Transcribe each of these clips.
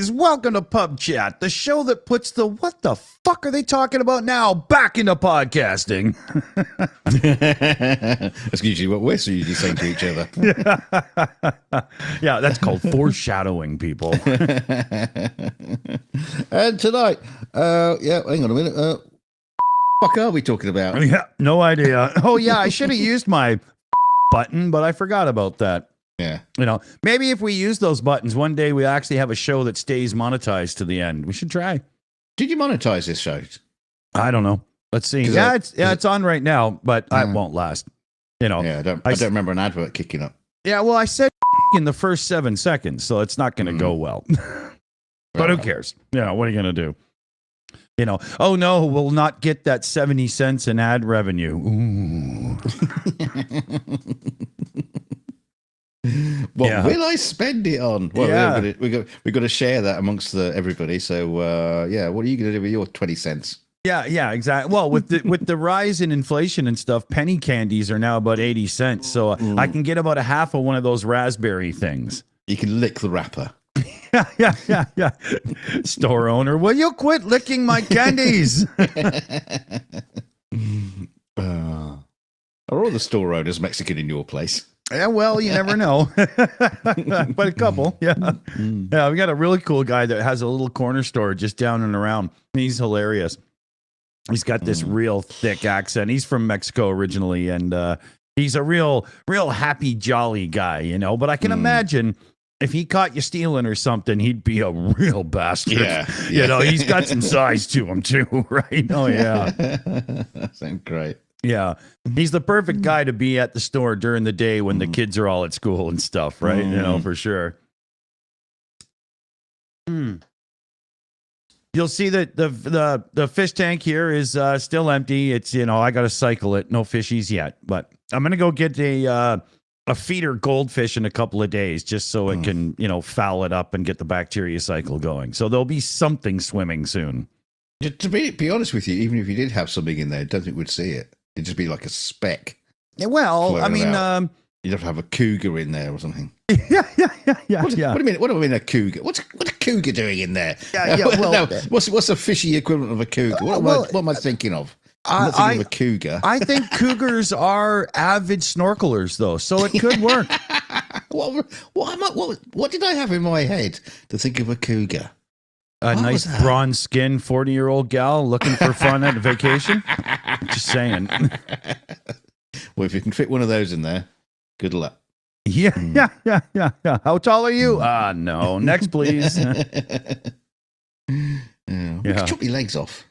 guys, welcome to PubChat, the show that puts the what the fuck are they talking about now back into podcasting. That's usually what we're usually saying to each other. Yeah, that's called foreshadowing, people. And tonight, hang on a minute. Fuck are we talking about? Yeah, no idea. Oh yeah, I should have used my button, but I forgot about that. Yeah. Maybe if we use those buttons, one day we actually have a show that stays monetized to the end. We should try. Did you monetize this show? I don't know. Let's see. It's on right now, but it won't last. Yeah, I don't remember an advert kicking up. Yeah, well, I said in the first 7 seconds, so it's not going to go well. But who cares? What are you going to do? Oh no, we'll not get that 70 cents in ad revenue. Ooh. What will I spend it on? Well, we got to share that amongst everybody. So what are you going to do with your 20 cents? Yeah, exactly. Well, with the rise in inflation and stuff, penny candies are now about 80 cents. So I can get about a half of one of those raspberry things. You can lick the wrapper. Yeah. Store owner, will you quit licking my candies? Are all the store owners Mexican in your place? Yeah, well, you never know. But a couple, yeah. Yeah, we got a really cool guy that has a little corner store just down and around. He's hilarious. He's got this real thick accent. He's from Mexico originally, and he's a real happy, jolly guy, But I can imagine if he caught you stealing or something, he'd be a real bastard. Yeah. He's got some size to him too, right? Oh, yeah. That sounds great. Yeah, he's the perfect guy to be at the store during the day when the kids are all at school and stuff, right? For sure. You'll see that the fish tank here is still empty. It's I got to cycle it. No fishies yet, but I'm gonna go get a feeder goldfish in a couple of days just so it can foul it up and get the bacteria cycle going. So there'll be something swimming soon. To be honest with you, even if you did have something in there, I don't think we'd see it. It'd just be like a speck. Yeah, well, I mean, you'd have to have a cougar in there or something. Yeah. What do you mean? What do I mean a cougar? What's a cougar doing in there? Yeah. Well, what's a fishy equivalent of a cougar? What am I thinking of? I'm not thinking of a cougar. I think cougars are avid snorkelers, though, so it could work. What did I have in my head to think of a cougar? A nice bronze skin 40-year-old gal looking for fun at a vacation. Just saying. Well, if you can fit one of those in there, good luck. Yeah. How tall are you? No. Next, please. We can chop your legs off.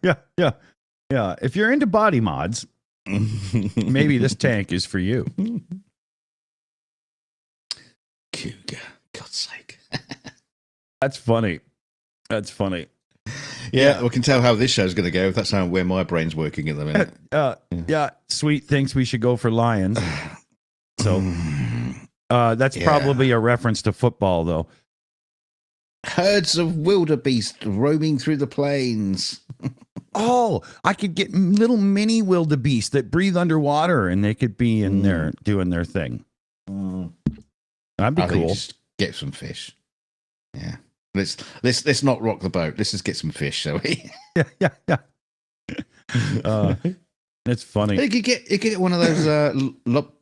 Yeah. If you're into body mods, maybe this tank is for you. Cougar, God's sake. That's funny. Yeah, we can tell how this show's going to go. That's where my brain's working at the minute. Yeah, Sweet thinks we should go for lions. So that's probably a reference to football, though. Herds of wildebeest roaming through the plains. Oh, I could get little mini wildebeest that breathe underwater, and they could be in there doing their thing. That'd be cool. Just get some fish. Yeah. Let's not rock the boat. Let's just get some fish, shall we? Yeah. It's funny. You could get one of those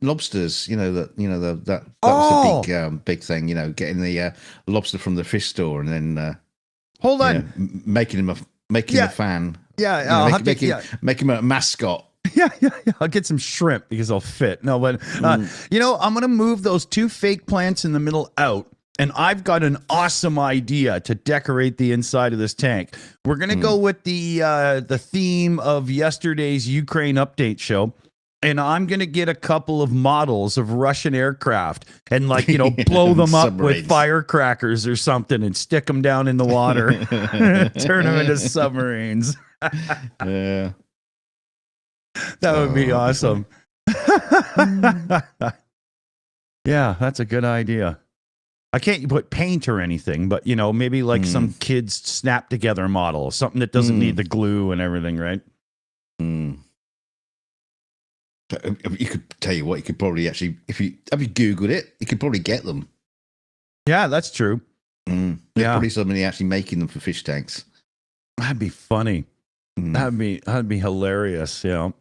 lobsters. That was the big thing. Getting the lobster from the fish store and then hold on, making him a fan. Yeah, make him a mascot. Yeah. I'll get some shrimp because they'll fit. No, but I'm gonna move those 2 fake plants in the middle out. And I've got an awesome idea to decorate the inside of this tank. We're going to go with the theme of yesterday's Ukraine update show. And I'm going to get a couple of models of Russian aircraft and blow them up with firecrackers or something and stick them down in the water. Turn them into submarines. Yeah. That would be awesome. Yeah, that's a good idea. I can't put paint or anything, but maybe some kids snap together model, something that doesn't need the glue and everything, right? You could tell you what, you could probably actually, if you Googled it, you could probably get them. Yeah, that's true. There's probably somebody actually making them for fish tanks. That'd be funny. That'd be hilarious. Yeah,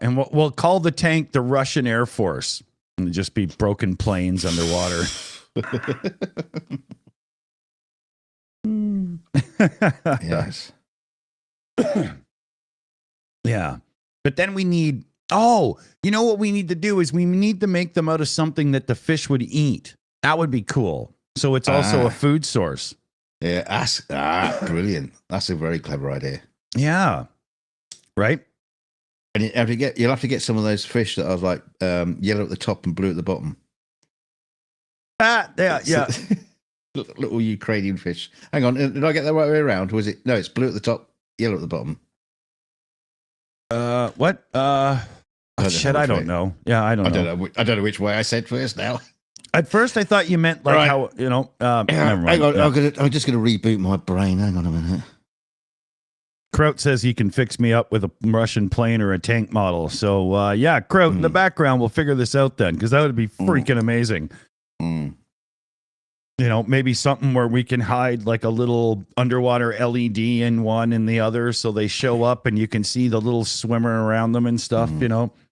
and we'll call the tank the Russian Air Force, and just be broken planes underwater. Yes. Yeah, but then we need. Oh, you know what we need to do is we need to make them out of something that the fish would eat. That would be cool. So it's also a food source. Yeah, brilliant. That's a very clever idea. Yeah, right. And you'll have to get some of those fish that are like yellow at the top and blue at the bottom. Yeah. Little Ukrainian fish. Hang on, did I get that right way around? Was it? No, it's blue at the top, yellow at the bottom. What? I don't know. Yeah, I don't know. I don't know which way I said first now. At first, I thought you meant like how, never mind. Hang on, I'm just going to reboot my brain. Hang on a minute. Kraut says he can fix me up with a Russian plane or a tank model. So, Kraut, in the background, we'll figure this out then, because that would be freaking amazing. Maybe something where we can hide like a little underwater LED in one and the other, so they show up and you can see the little swimmer around them and stuff,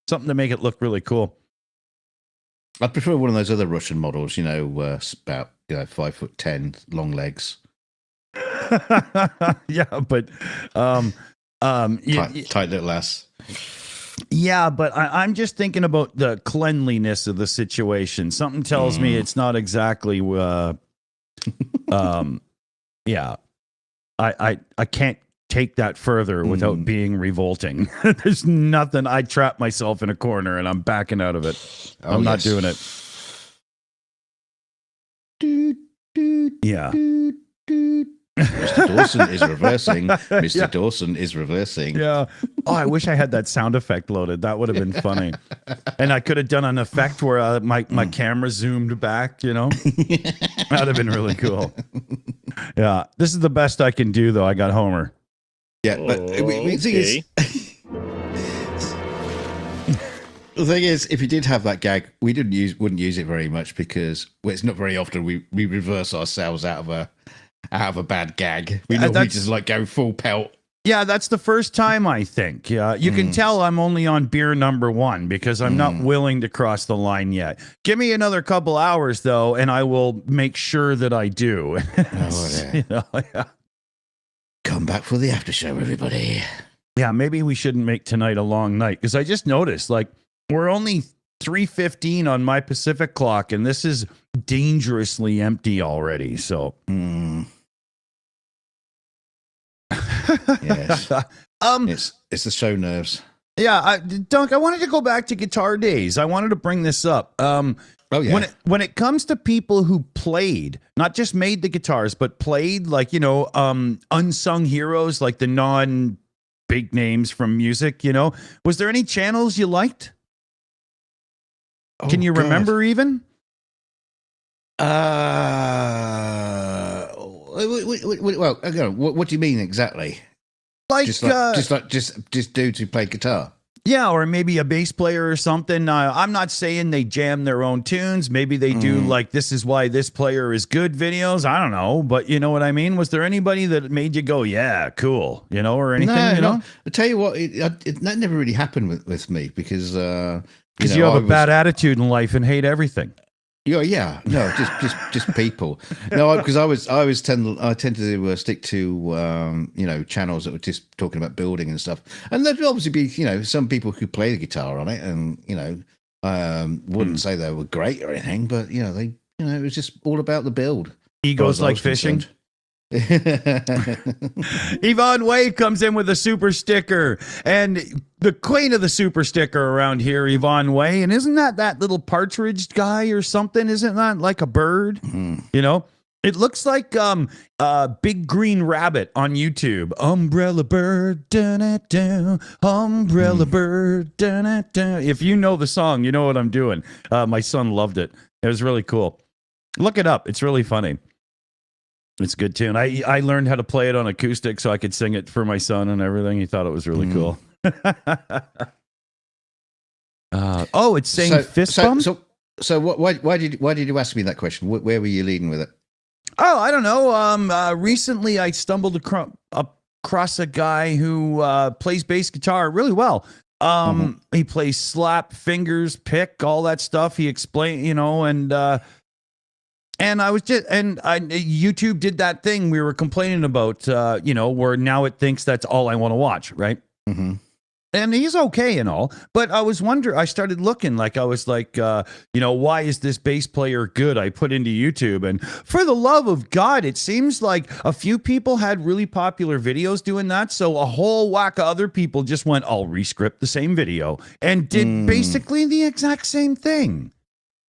something to make it look really cool. I prefer one of those other Russian models, about 5'10", long legs. Yeah, but tight little ass. Yeah, but I'm just thinking about the cleanliness of the situation. Something tells me it's not exactly. Yeah, I can't take that further without being revolting. There's nothing. I trap myself in a corner and I'm backing out of it. I'm not doing it. Yeah. Mr. Dawson is reversing. Mr. Dawson is reversing. Yeah. Oh, I wish I had that sound effect loaded. That would have been funny. And I could have done an effect where my camera zoomed back, That would have been really cool. Yeah. This is the best I can do, though. I got Homer. Yeah, but the thing is, if you did have that gag, we wouldn't use it very much because it's not very often we reverse ourselves out of a bad gag. We normally just like go full pelt. Yeah, that's the first time, I think. Yeah, you can tell I'm only on beer number 1 because I'm not willing to cross the line yet. Give me another couple hours, though, and I will make sure that I do. Yeah. Come back for the after show, everybody. Yeah, maybe we shouldn't make tonight a long night because I just noticed, we're only 3:15 on my Pacific clock, and this is dangerously empty already. So, yes, it's the show nerves. Yeah, Dunk, I wanted to go back to Guitar Days. I wanted to bring this up. When it comes to people who played, not just made the guitars, but played unsung heroes, like the non-big names from music, was there any channels you liked? Can you remember even? Well, what do you mean exactly? Just dudes who play guitar. Yeah, or maybe a bass player or something. I'm not saying they jam their own tunes. Maybe they do this is why this player is good videos. I don't know, but you know what I mean? Was there anybody that made you go, yeah, cool, or anything? No. I tell you what, that never really happened with me because you have a bad attitude in life and hate everything. Yeah, no, just people. No, because I tend to stick to channels that were just talking about building and stuff, and there'd obviously be some people who play the guitar on it, and wouldn't say they were great or anything, but they it was just all about the build. Egos like fishing. Yvonne Wade comes in with a super sticker, and the queen of the super sticker around here, Yvonne Wade. And isn't that little partridge guy or something? Isn't that like a bird? It looks like Big Green Rabbit on YouTube. Umbrella bird, da-da-da, umbrella bird, da-da-da. If you know the song, you know what I'm doing. My son loved it. It was really cool. Look it up. It's really funny. It's a good tune. I learned how to play it on acoustic so I could sing it for my son and everything. He thought it was really cool. It's saying fist bump? So why did you ask me that question? Where were you leading with it? Oh, I don't know. Recently I stumbled across a guy who plays bass guitar really well. He plays slap, fingers, pick, all that stuff. He explained, and I was just, YouTube did that thing we were complaining about, where now it thinks that's all I want to watch, right? Mm-hmm. And he's okay and all, but I started looking, like, I was like, why is this bass player good? I put into YouTube, and for the love of God, it seems like a few people had really popular videos doing that. So a whole whack of other people just went, I'll rescript the same video and did basically the exact same thing.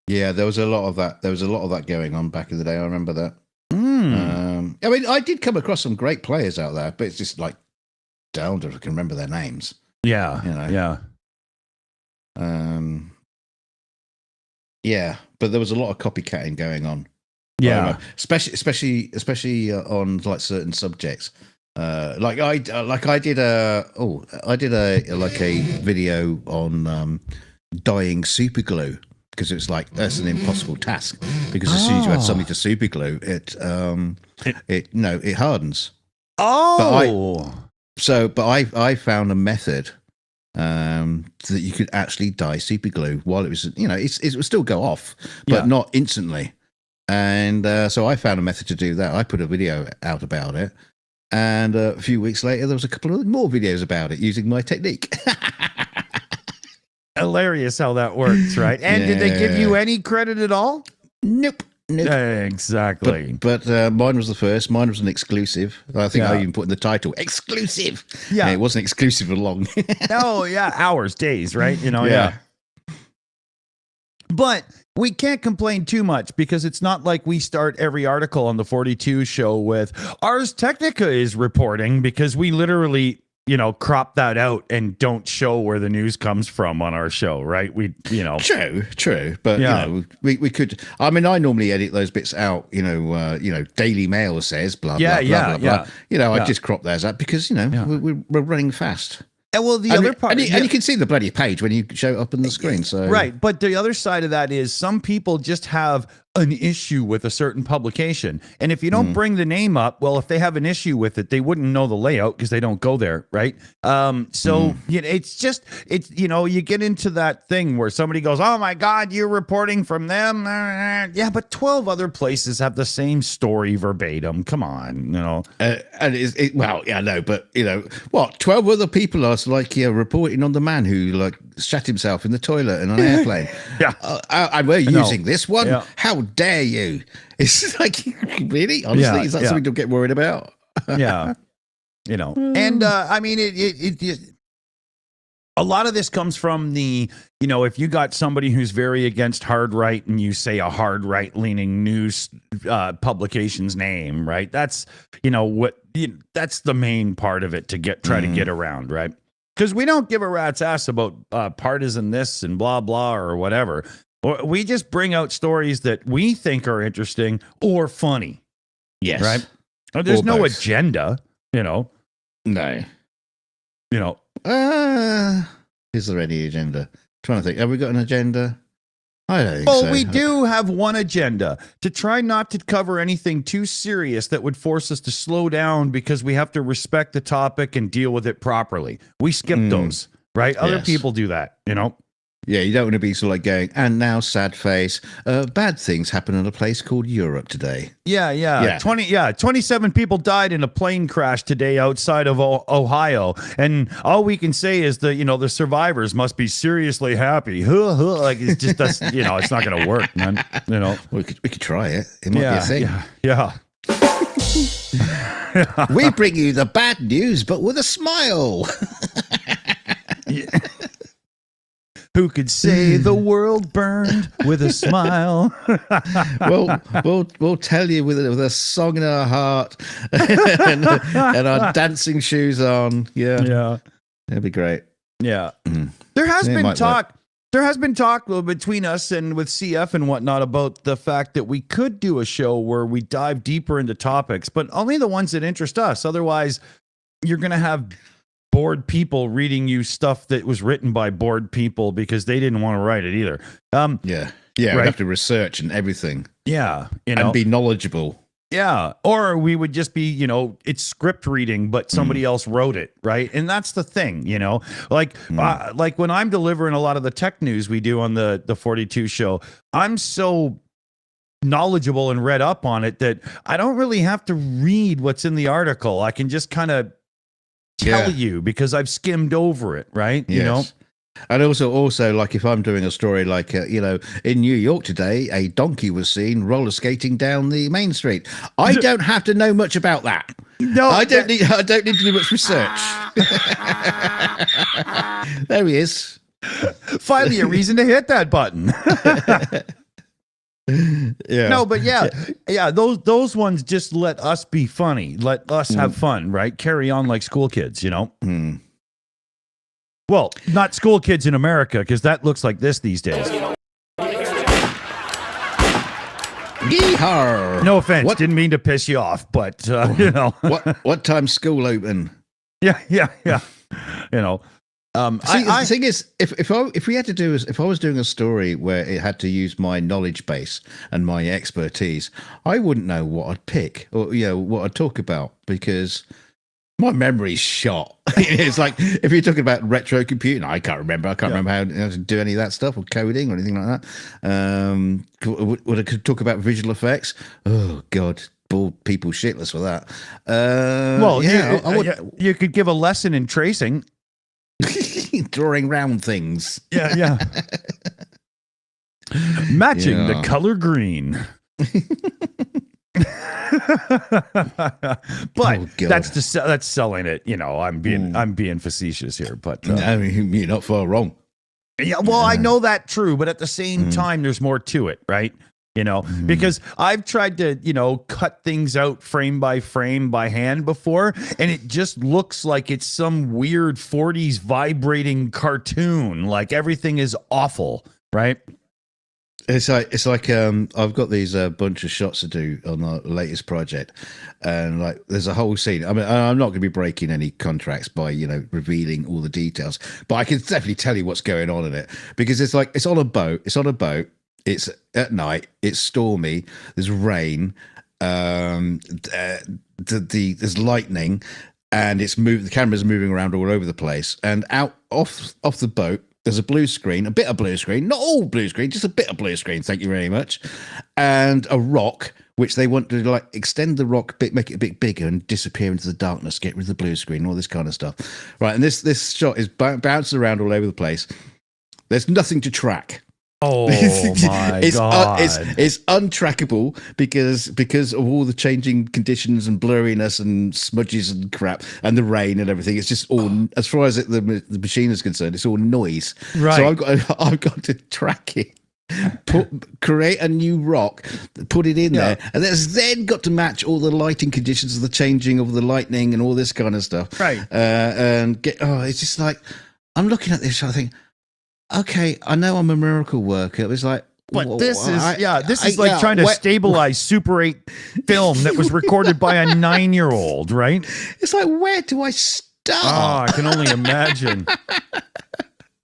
Yeah, there was a lot of that. There was a lot of that going on back in the day. I remember that. I mean, I did come across some great players out there, but it's just like down to I can remember their names. Yeah, yeah. Yeah, but there was a lot of copycatting going on. Yeah, especially on like certain subjects. I did a video on dyeing super glue, because it was like that's an impossible task, because as soon as you add something to super glue, it hardens. But I found a method that you could actually dye super glue while it was, it would still go off, but not instantly. And so I found a method to do that. I put a video out about it, and a few weeks later there was a couple of more videos about it using my technique. Hilarious how that works, right? And did they give you any credit at all? Nope. Exactly. But mine was the first. Mine was an exclusive. I think I even put in the title exclusive. Yeah, and it wasn't exclusive for long. Hours, days, right? Yeah. But we can't complain too much, because it's not like we start every article on the 42 show with Ars Technica is reporting, because we literally crop that out and don't show where the news comes from on our show, right? True. But, we could, I mean, I normally edit those bits out, Daily Mail says, blah, blah, blah, blah. I just crop those out because, we're running fast. And well, other part, and you can see the bloody page when you show it up on the screen. So right, but the other side of that is some people just have an issue with a certain publication, and if you don't bring the name up, well, if they have an issue with it, they wouldn't know the layout because they don't go there, right? It's just you get into that thing where somebody goes, "Oh my God, you're reporting from them." Yeah, but 12 other places have the same story verbatim. Come on, and but 12 other people are like reporting on the man who shat himself in the toilet in an airplane. And we're using this one. Yeah. How dare you? It's like, really, honestly, is that something to get worried about? And I mean, a lot of this comes from the, if you got somebody who's very against hard right and you say a hard right leaning news publication's name, right? That's that's the main part of it to try to get around, right? Because we don't give a rat's ass about partisan this and blah blah or whatever. We just bring out stories that we think are interesting or funny. Yes. Right? There's no agenda, No. Is there any agenda? I'm trying to think. Have we got an agenda? I don't think so. Well, we do have one agenda: to try not to cover anything too serious that would force us to slow down, because we have to respect the topic and deal with it properly. We skip those, right? Other people do that, Yeah, you don't want to be sort of like going, and now sad face. Bad things happen in a place called Europe today. Yeah. 27 people died in a plane crash today outside of Ohio, and all we can say is the survivors must be seriously happy. Like it's just it's not going to work, man. We could try it. It might be a thing. Yeah. We bring you the bad news, but with a smile. Who could say the world burned with a smile? We'll tell you with a song in our heart and our dancing shoes on. Yeah, that'd be great. Yeah, there has been talk. There has been talk between us and with CF and whatnot about the fact that we could do a show where we dive deeper into topics, but only the ones that interest us. Otherwise, you're going to have bored people reading you stuff that was written by bored people because they didn't want to write it either. Yeah, right? we'd have to research and everything Yeah, and be knowledgeable. Yeah. Or we would just be, it's script reading, but somebody else wrote it. Right. And that's the thing, like when I'm delivering a lot of the tech news we do on the 42 show, I'm so knowledgeable and read up on it that I don't really have to read what's in the article. I can just kind of tell you because I've skimmed over it. Right. Yes. And also, like if I'm doing a story like, in New York today, a donkey was seen roller skating down the main street. I don't have to know much about that. No, I don't need to do much research. There he is. Finally, a reason to hit that button. Yeah. No, but those ones just let us be funny. Let us have fun, right? Carry on like school kids, Well, not school kids in America, because that looks like this these days. Yeehaw! No offense, didn't mean to piss you off, but what time school open? Yeah. The thing is, if I was doing a story where it had to use my knowledge base and my expertise, I wouldn't know what I'd pick or what I'd talk about because my memory's shot. It's like if you're talking about retro computing, I can't remember. I can't remember how to do any of that stuff or coding or anything like that. Would I could talk about visual effects? Oh God, bored people shitless for that. You could give a lesson in tracing, drawing round things. Yeah. Matching the color green. But that's selling it. I'm being facetious here, but no, you're not far wrong. Yeah, well, I know that true, but at the same time, there's more to it, right? Because I've tried to, cut things out frame by hand before, and it just looks like it's some weird 40s vibrating cartoon. Like everything is awful, right? It's like I've got these bunch of shots to do on the latest project, and like there's a whole scene. I mean, I'm not going to be breaking any contracts by revealing all the details, but I can definitely tell you what's going on in it because it's on a boat. It's at night. It's stormy. There's rain. There's lightning, and the camera's moving around all over the place. And off the boat, there's a blue screen, a bit of blue screen, not all blue screen, just a bit of blue screen. Thank you very much. And a rock, which they want to extend the rock, make it a bit bigger and disappear into the darkness, get rid of the blue screen, all this kind of stuff. Right, and this shot is bouncing around all over the place. There's nothing to track. Oh my God. It's untrackable because of all the changing conditions and blurriness and smudges and crap and the rain and everything. It's just all, as far as the machine is concerned, it's all noise. Right. So I've got to track it, create a new rock, put it in there, and then got to match all the lighting conditions of the changing of the lightning and all this kind of stuff. Right. It's just like I'm looking at this, I think, okay, I know I'm a miracle worker. It was like, but this is like trying to stabilize Super 8 film that was recorded by a 9-year-old, right? It's like, where do I start? Oh, I can only imagine.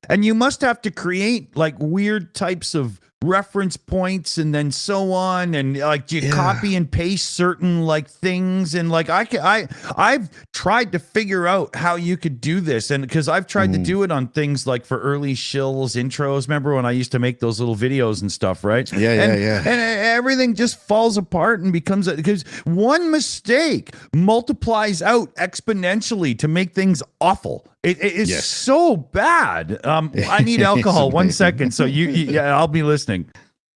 And you must have to create like weird types of reference points and then so on, and like you copy and paste certain like things, and like I've tried to figure out how you could do this, and because I've tried to do it on things like for early Shills intros. Remember when I used to make those little videos and stuff, right? And everything just falls apart and becomes because one mistake multiplies out exponentially to make things awful. It is so bad. I need alcohol. 1 second. So I'll be listening.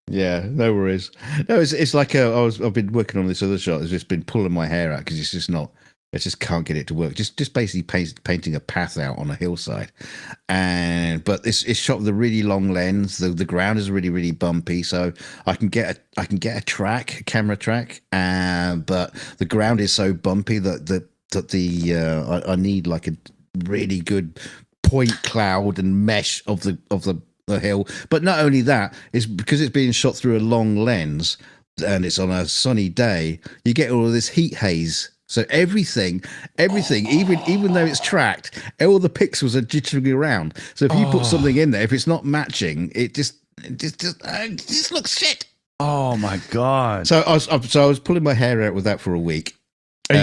Yeah, no worries. No, it's like I've been working on this other shot. It's just been pulling my hair out because it's just not. I just can't get it to work. Just basically painting a path out on a hillside, but it's shot with a really long lens. The ground is really really bumpy, so I can get a camera track, but the ground is so bumpy that I need like a really good point cloud and mesh of the hill. But not only that, is because it's being shot through a long lens and it's on a sunny day, you get all of this heat haze. So everything, even though it's tracked, all the pixels are jittering around. So if you put something in there, if it's not matching, it just It just looks shit. Oh my god! So I was pulling my hair out with that for a week. Do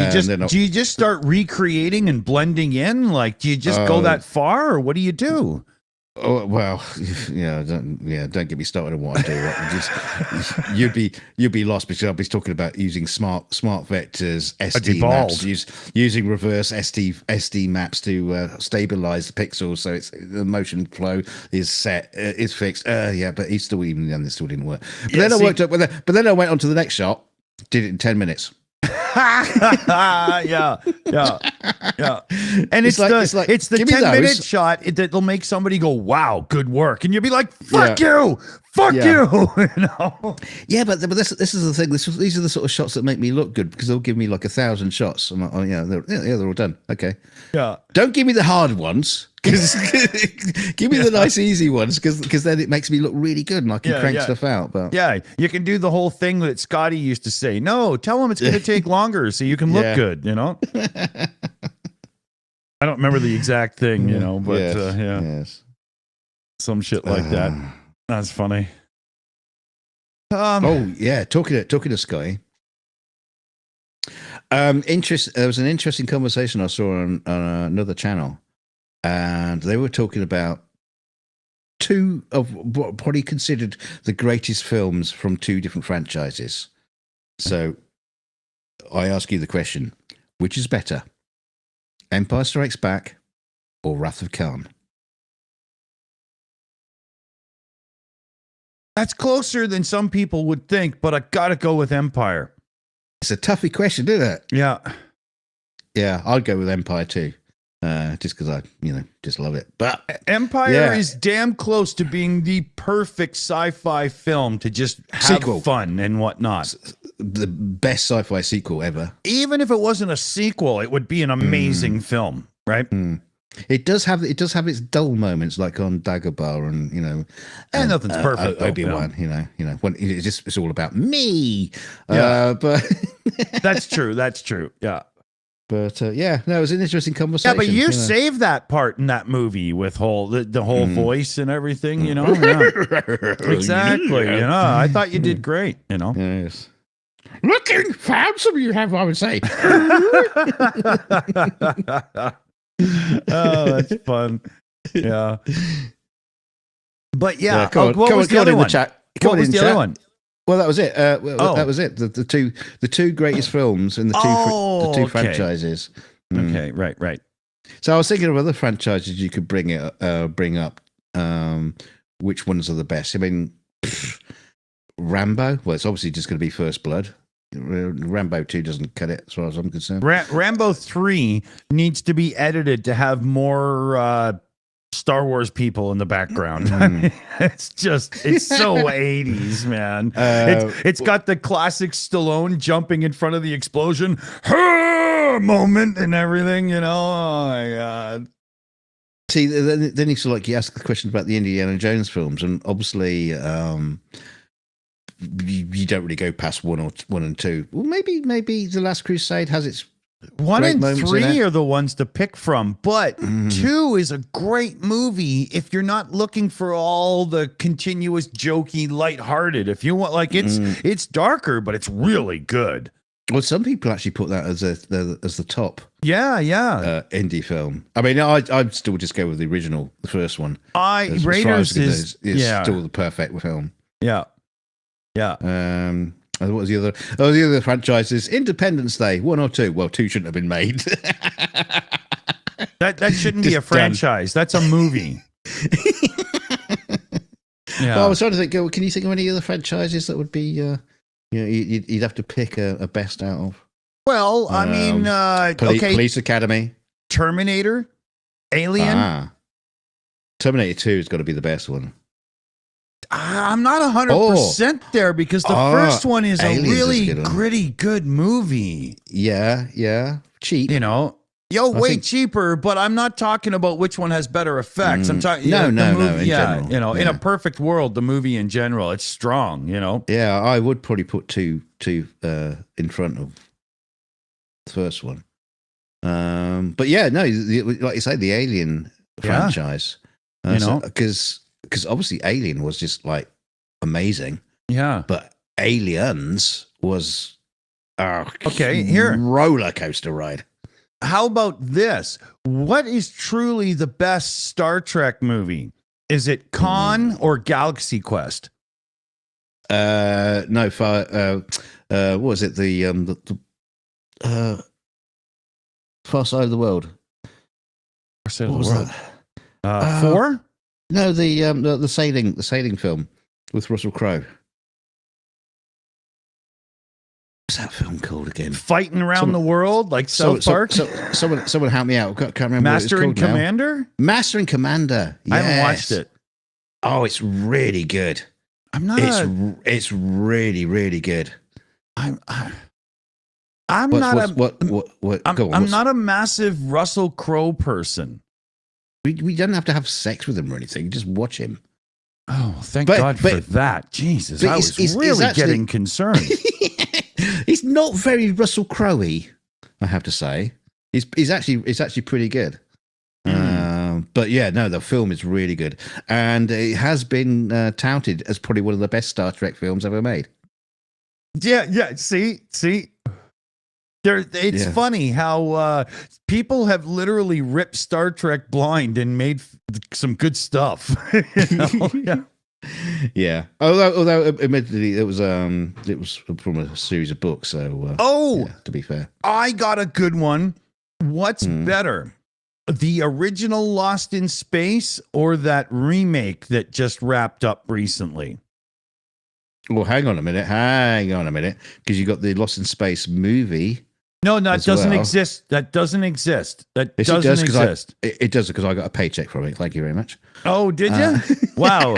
you just start recreating and blending in? Like, do you just go that far, or what do you do? Oh well, don't get me started on what I do. Just you'd be lost because I'll be talking about using smart vectors, SD maps, using reverse SD maps to stabilize the pixels, so the motion flow is set, is fixed. But he still didn't work. But then I went on to the next shot, did it in 10 minutes. yeah. And it's the 10-minute shot that'll make somebody go, "Wow, good work," and you'll be like, "Fuck you." Yeah, but this is the thing. These are the sort of shots that make me look good because they'll give me like 1,000 shots. I'm like, oh yeah, they're all done. Okay. Yeah. Don't give me the hard ones. Give me the nice, easy ones because then it makes me look really good and I can crank stuff out. But you can do the whole thing that Scotty used to say. No, tell him it's going to take longer so you can look good. I don't remember the exact thing, but yes. Some shit like that. That's funny. Talking to Scotty. There was an interesting conversation I saw on another channel. And they were talking about two of what he considered the greatest films from two different franchises. So I ask you the question, which is better, Empire Strikes Back or Wrath of Khan? That's closer than some people would think, but I got to go with Empire. It's a toughy question, isn't it? Yeah. Yeah, I'd go with Empire too. Just because I, just love it. But Empire is damn close to being the perfect sci-fi film to just have fun and whatnot. The best sci-fi sequel ever. Even if it wasn't a sequel, it would be an amazing film, right? Mm. It does have its dull moments, like on Dagobah, and nothing's perfect. Obi-Wan, when it's all about me. But that's true. That's true. Yeah. But it was an interesting conversation. Yeah, but you saved that part in that movie with the whole voice and everything, Exactly. I thought you did great, Yes. Looking handsome you have, I would say. Oh, that's fun. Yeah. But what was the other one? What was the other one? Well, that was it. That was it. The two greatest films in the two franchises. Okay, right. So I was thinking of other franchises you could bring up. Which ones are the best? I mean, Rambo. Well, it's obviously just going to be First Blood. Rambo 2 doesn't cut it, as far as I'm concerned. Rambo 3 needs to be edited to have more Star Wars people in the background. It's so 80s, man. It's got the classic Stallone jumping in front of the explosion moment and everything, Oh my God. See, then you ask the question about the Indiana Jones films, and obviously you don't really go past one and two. Well, maybe The Last Crusade has its 1 and 3 are the ones to pick from, but 2 is a great movie if you're not looking for all the continuous jokey, lighthearted. If you want, it's darker, but it's really good. Well, some people actually put that as the top. Yeah. Indie film. I mean, I'd still just go with the original, the first one. Raiders is still the perfect film. Yeah. What was the other? Oh, the other franchises. Independence Day, 1 or 2. Well, 2 shouldn't have been made. that shouldn't be a franchise. That's a movie. Well, I was trying to think. Can you think of any other franchises that would be? You'd have to pick a best out of. Well, I mean, Police Academy, Terminator, Alien. Terminator 2 has got to be the best one. I'm not 100% there because the first one is a really gritty, good movie. Yeah. Cheap. Way cheaper, but I'm not talking about which one has better effects. I'm talking no, in general. In a perfect world, the movie in general, it's strong, Yeah, I would probably put two in front of the first one. But like you say, the Alien franchise. Because because obviously Alien was just like amazing, Yeah. but Aliens was Okay, here. roller coaster ride. How about this? What is truly the best Star Trek movie? Is it Khan or Galaxy Quest? No, what was it? The Far Side of the World. What What was that? that? 4? No, the sailing film with Russell Crowe. What's that film called again? Fighting around the world like South Park? Someone help me out. Can't remember Master what and it's called Commander? now. Master and Commander. Yes. I haven't watched it. Oh, it's really good. I'm not. It's really, really good. I'm I'm not a massive Russell Crowe person. We don't have to have sex with him or anything. Just watch him. Oh, thank God for that. Jesus, I was really getting concerned. He's not very Russell Crowe-y, I have to say. He's actually pretty good. But yeah, no, the film is really good, and it has been touted as probably one of the best Star Trek films ever made. Yeah. See. It's funny how people have literally ripped Star Trek blind and made some good stuff. You know? Yeah. Yeah. Although admittedly it was from a series of books, so to be fair. I got a good one. What's better? The original Lost in Space or that remake that just wrapped up recently? Well, hang on a minute, because you got the Lost in Space movie. No, that doesn't exist. That doesn't exist. That yes, doesn't exist. It does because I got a paycheck from it. Thank you very much. Oh, did you? Wow.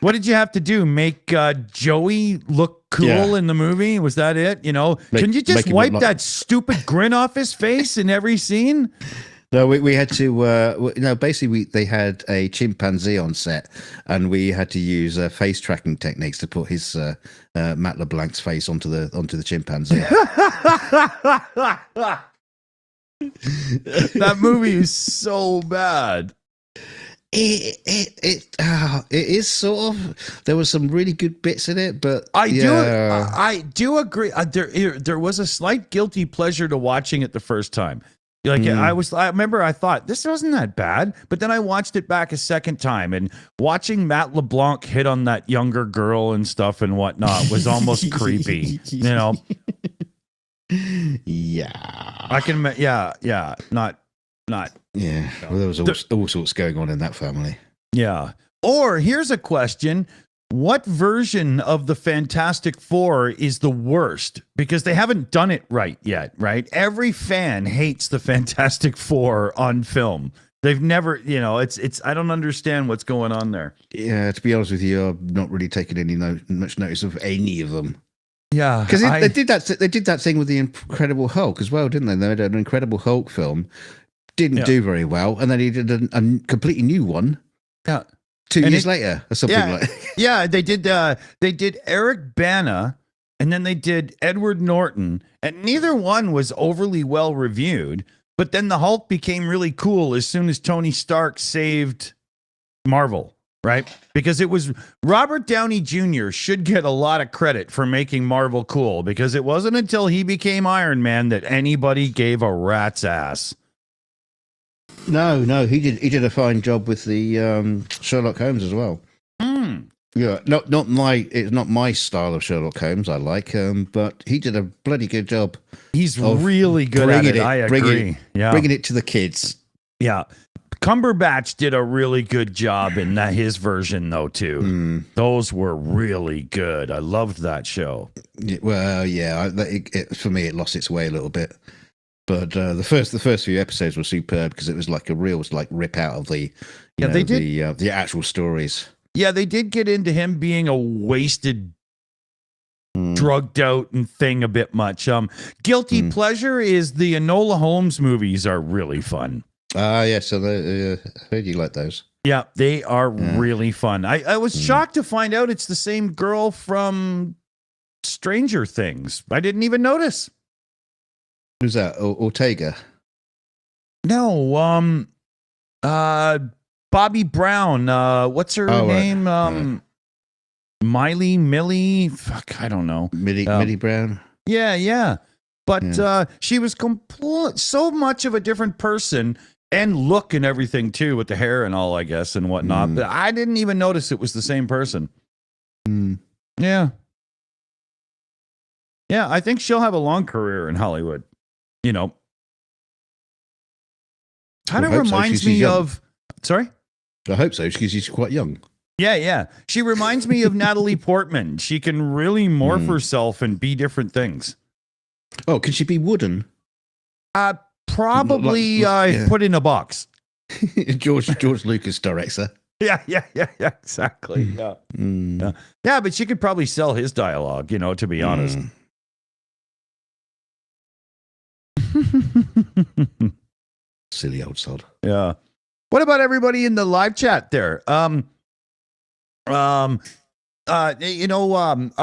What did you have to do? Make Joey look cool in the movie? Was that it? You know, can you just wipe that stupid grin off his face in every scene? No, we had to. Basically, they had a chimpanzee on set, and we had to use face tracking techniques to put his Matt LeBlanc's face onto the chimpanzee. That movie is so bad. It is sort of. There was some really good bits in it, but I do agree. There was a slight guilty pleasure to watching it the first time. Like I remember I thought this wasn't that bad, but then I watched it back a second time, and watching Matt LeBlanc hit on that younger girl and stuff and whatnot was almost creepy, you know? Yeah. I can, not. Yeah. Well, there was all sorts going on in that family. Yeah. Or here's a question. What version of the Fantastic Four is the worst? Because they haven't done it right yet, right? Every fan hates the Fantastic Four on film. They've never, it's. I don't understand what's going on there. Yeah, to be honest with you, I've not really taken much notice of any of them. Yeah, because they did that. They did that thing with the Incredible Hulk as well, didn't they? They made an Incredible Hulk film, didn't do very well, and then he did a completely new one. Yeah. 2 years later, or something like. Yeah, they did Eric Bana, and then they did Edward Norton, and neither one was overly well reviewed. But then the Hulk became really cool as soon as Tony Stark saved Marvel, right? Because it was Robert Downey Jr. should get a lot of credit for making Marvel cool, because it wasn't until he became Iron Man that anybody gave a rat's ass. No, he did a fine job with the Sherlock Holmes as well. Yeah, it's not my style of Sherlock Holmes I like, but he did a bloody good job. He's really good at it. I agree. Bringing it to the kids. Yeah. Cumberbatch did a really good job in his version though too. Those were really good. I loved that show. Well, yeah, for me it lost its way a little bit. But the first few episodes were superb because it was like a real rip out of the the actual stories. Yeah, they did get into him being a wasted, drugged out and thing a bit much. Guilty pleasure is the Enola Holmes movies are really fun. Yeah, so I heard you like those. Yeah, they are really fun. I was shocked to find out it's the same girl from Stranger Things. I didn't even notice. Who's that? Ortega? No, Bobby Brown. What's her name? Millie. Fuck, I don't know. Millie Brown. Yeah. But she was so much of a different person and look and everything too, with the hair and all, I guess, and whatnot. But I didn't even notice it was the same person. Yeah. Yeah, I think she'll have a long career in Hollywood. You know. Kind of reminds me of... Sorry? I hope so, because she's quite young. Yeah. She reminds me of Natalie Portman. She can really morph herself and be different things. Oh, can she be wooden? Probably put in a box. George Lucas directs her. Yeah, exactly. Yeah, but she could probably sell his dialogue, to be honest. Silly old sod. Yeah. What about everybody in the live chat there? A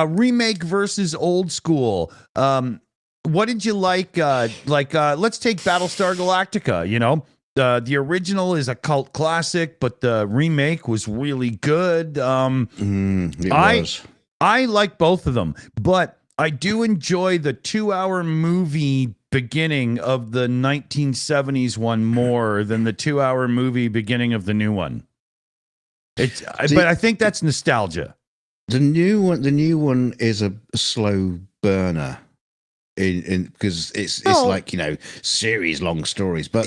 remake versus old school. What did you like? Let's take Battlestar Galactica. The original is a cult classic, but the remake was really good. I like both of them, but I do enjoy the 2-hour movie beginning of the 1970s one more than the 2-hour movie beginning of the new one. But I think that's nostalgia. The new one is a slow burner. Because it's like series long stories, but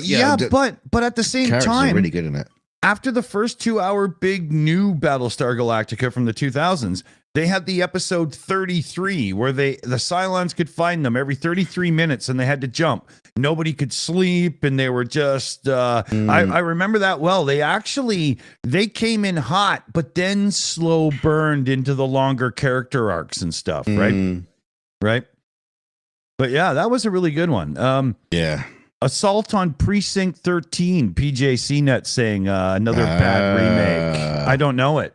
but at the same time, are really good in it. After the first 2-hour big new Battlestar Galactica from the 2000s, they had the episode 33 where the Cylons could find them every 33 minutes and they had to jump. Nobody could sleep and they were just I remember that well. They came in hot, but then slow burned into the longer character arcs and stuff, right? But yeah, that was a really good one. Assault on Precinct 13, PJ CNET saying another bad remake. I don't know it.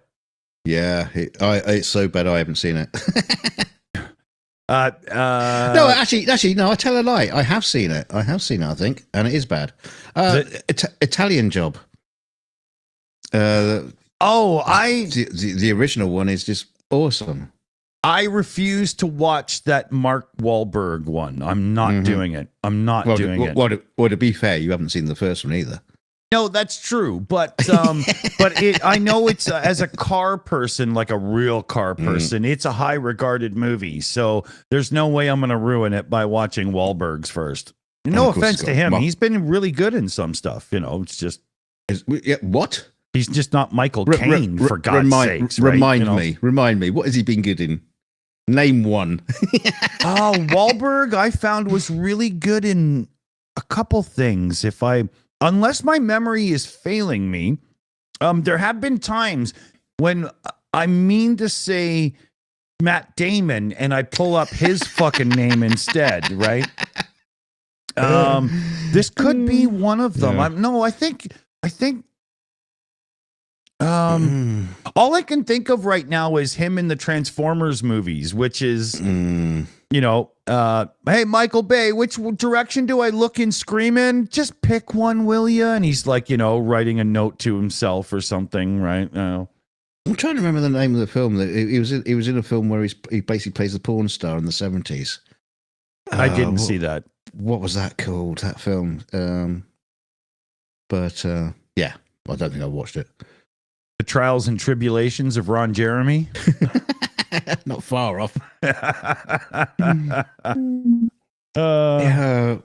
Yeah, it's so bad I haven't seen it. No, actually, no, I tell a lie. I have seen it, I think, and it is bad. Italian Job. The original one is just awesome. I refuse to watch that Mark Wahlberg one. I'm not doing it. I'm not doing it. Well, to be fair, you haven't seen the first one either. No, that's true. But I know it's as a car person, like a real car person, it's a high regarded movie. So there's no way I'm going to ruin it by watching Wahlberg's first. No offense to him. He's been really good in some stuff. It's just. What? He's just not Michael Caine, for God's sakes. Right? Remind me. What has he been good in? Name one. Wahlberg, I found, was really good in a couple things. Unless my memory is failing me, there have been times when I mean to say Matt Damon and I pull up his fucking name instead, right? This could be one of them. Yeah. I think all I can think of right now is him in the Transformers movies, which is, hey, Michael Bay, which direction do I look and scream in? Just pick one, will you? And he's like, writing a note to himself or something, right? I'm trying to remember the name of the film. He was in a film where he basically plays the porn star in the 70s. I didn't see that. What was that called? That film? Yeah, I don't think I watched it. The Trials and Tribulations of Ron Jeremy. Not far off.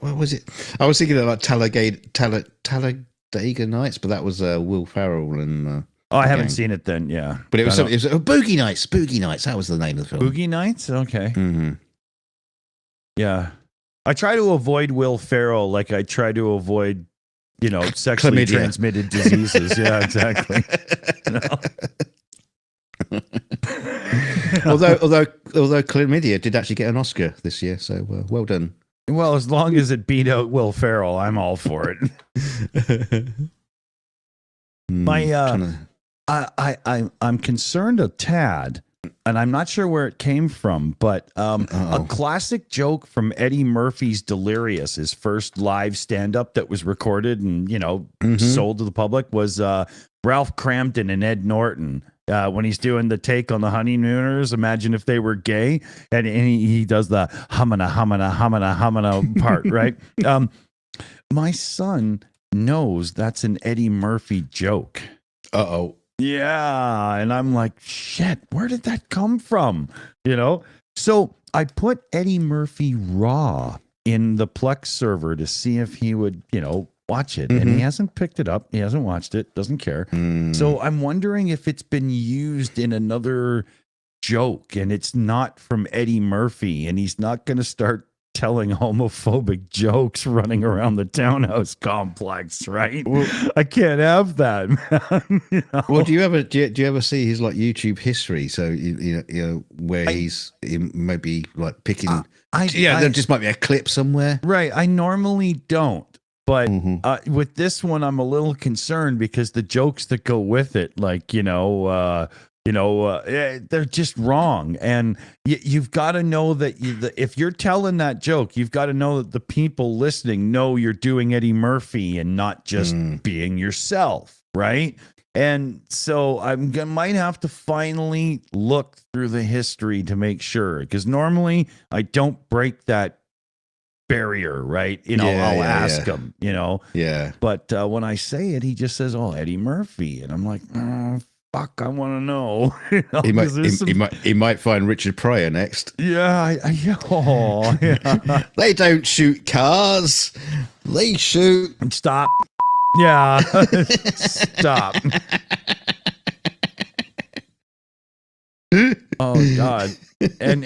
What was it? I was thinking of like Talladega Nights, but that was Will Ferrell and. I haven't seen it then. Yeah, but it was Boogie Nights. Boogie Nights. That was the name of the film. Boogie Nights. Okay. Mm-hmm. Yeah, I try to avoid Will Ferrell like I try to avoid. Sexually transmitted diseases. Yeah, exactly. Although chlamydia did actually get an Oscar this year, so well done. Well, as long as it beat out Will Ferrell, I'm all for it. I'm concerned a tad, and I'm not sure where it came from, but a classic joke from Eddie Murphy's Delirious, his first live stand-up that was recorded and sold to the public, was Ralph Cramton and Ed Norton. When he's doing the take on the honeymooners, imagine if they were gay, and he does the humana humana humana humana part, right? My son knows that's an Eddie Murphy joke. Uh-oh. Yeah, and I'm like, shit, where did that come from? So I put Eddie Murphy Raw in the Plex server to see if he would, watch it, and he hasn't picked it up. He hasn't watched it. Doesn't care. So I'm wondering if it's been used in another joke, and it's not from Eddie Murphy, and he's not going to start telling homophobic jokes running around the townhouse complex, right? Well, I can't have that, man. Well, do you ever see his like YouTube history? So where he might be like picking. There just might be a clip somewhere. Right. I normally don't. But with this one, I'm a little concerned because the jokes that go with it, like, they're just wrong. And you've got to know that if you're telling that joke, you've got to know that the people listening know you're doing Eddie Murphy and not just being yourself, right? And so I might have to finally look through the history to make sure, because normally I don't break that barrier, right? I'll ask him, Yeah. But when I say it, he just says, "Oh, Eddie Murphy," and I'm like, "Oh, fuck, I want to know." He might find Richard Pryor next. Yeah, yeah. They don't shoot cars; they shoot. Stop. Yeah, stop. Oh God. And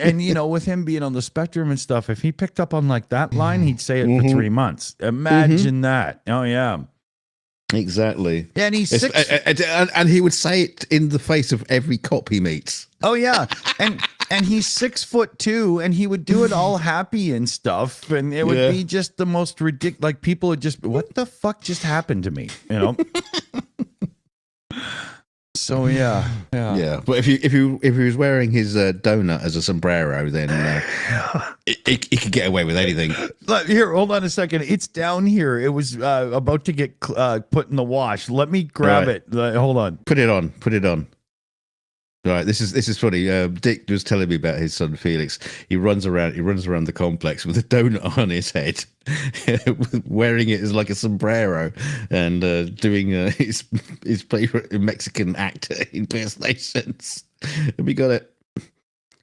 with him being on the spectrum and stuff, if he picked up on like that line, he'd say it for 3 months. Imagine that. Oh yeah. Exactly. Yeah, and he's six, and he would say it in the face of every cop he meets. Oh yeah. And he's 6'2", and he would do it all happy and stuff, and it would be just the most ridiculous. Like, people would just, what the fuck just happened to me? So yeah. But if he was wearing his donut as a sombrero, then he could get away with anything. Here, hold on a second. It's down here. It was about to get put in the wash. Let me grab it. Hold on. Put it on. Right, this is funny. Dick was telling me about his son Felix. He runs around the complex with a donut on his head, wearing it as like a sombrero, and doing his favorite Mexican actor impersonations. And we got it.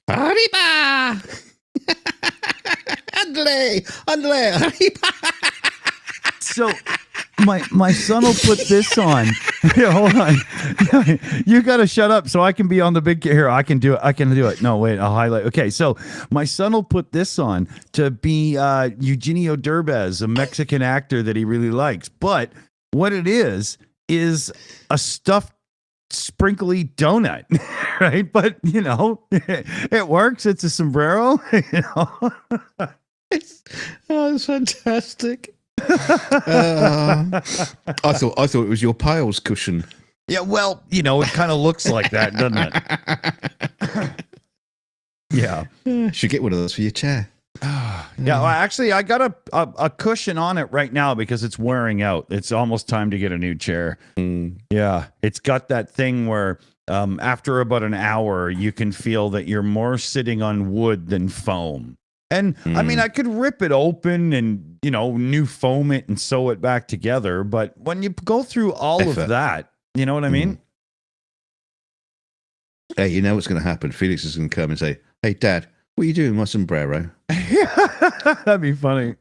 Arriba, Andale, arriba. So my son will put this on. Here, hold on. You got to shut up so I can be on the big. Here, I can do it. No, wait, I'll highlight. Okay, so my son will put this on to be Eugenio Derbez, a Mexican actor that he really likes. But what it is a stuffed sprinkly donut, right? But it works. It's a sombrero. It's fantastic. I thought it was your piles cushion. Yeah, well, it kind of looks like that, doesn't it? Yeah. Should get one of those for your chair. Yeah, well, actually, I got a cushion on it right now because it's wearing out. It's almost time to get a new chair. Yeah, it's got that thing where after about an hour, you can feel that you're more sitting on wood than foam. And I mean, I could rip it open and, new foam it and sew it back together. But when you go through all of that, you know what I mean? Hey, you know what's going to happen? Felix is going to come and say, "Hey, Dad, what are you doing with my sombrero?" That'd be funny.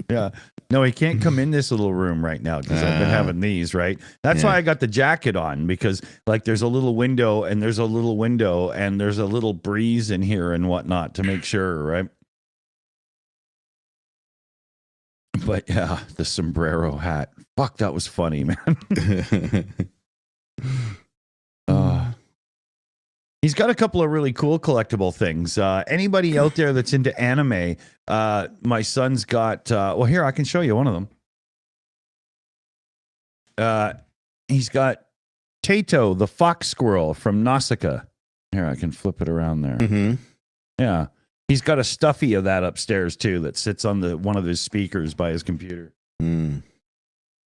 Yeah. No, he can't come in this little room right now because I've been having these, right? That's why I got the jacket on, because like there's a little window and there's a little breeze in here and whatnot to make sure, right? But yeah, the sombrero hat. Fuck, that was funny, man. He's got a couple of really cool collectible things. Anybody out there that's into anime, my son's got, well, here, I can show you one of them. He's got Tato, the fox squirrel from Nausicaa. Here, I can flip it around there. Mm-hmm. Yeah. He's got a stuffy of that upstairs, too, that sits on one of his speakers by his computer. Mm.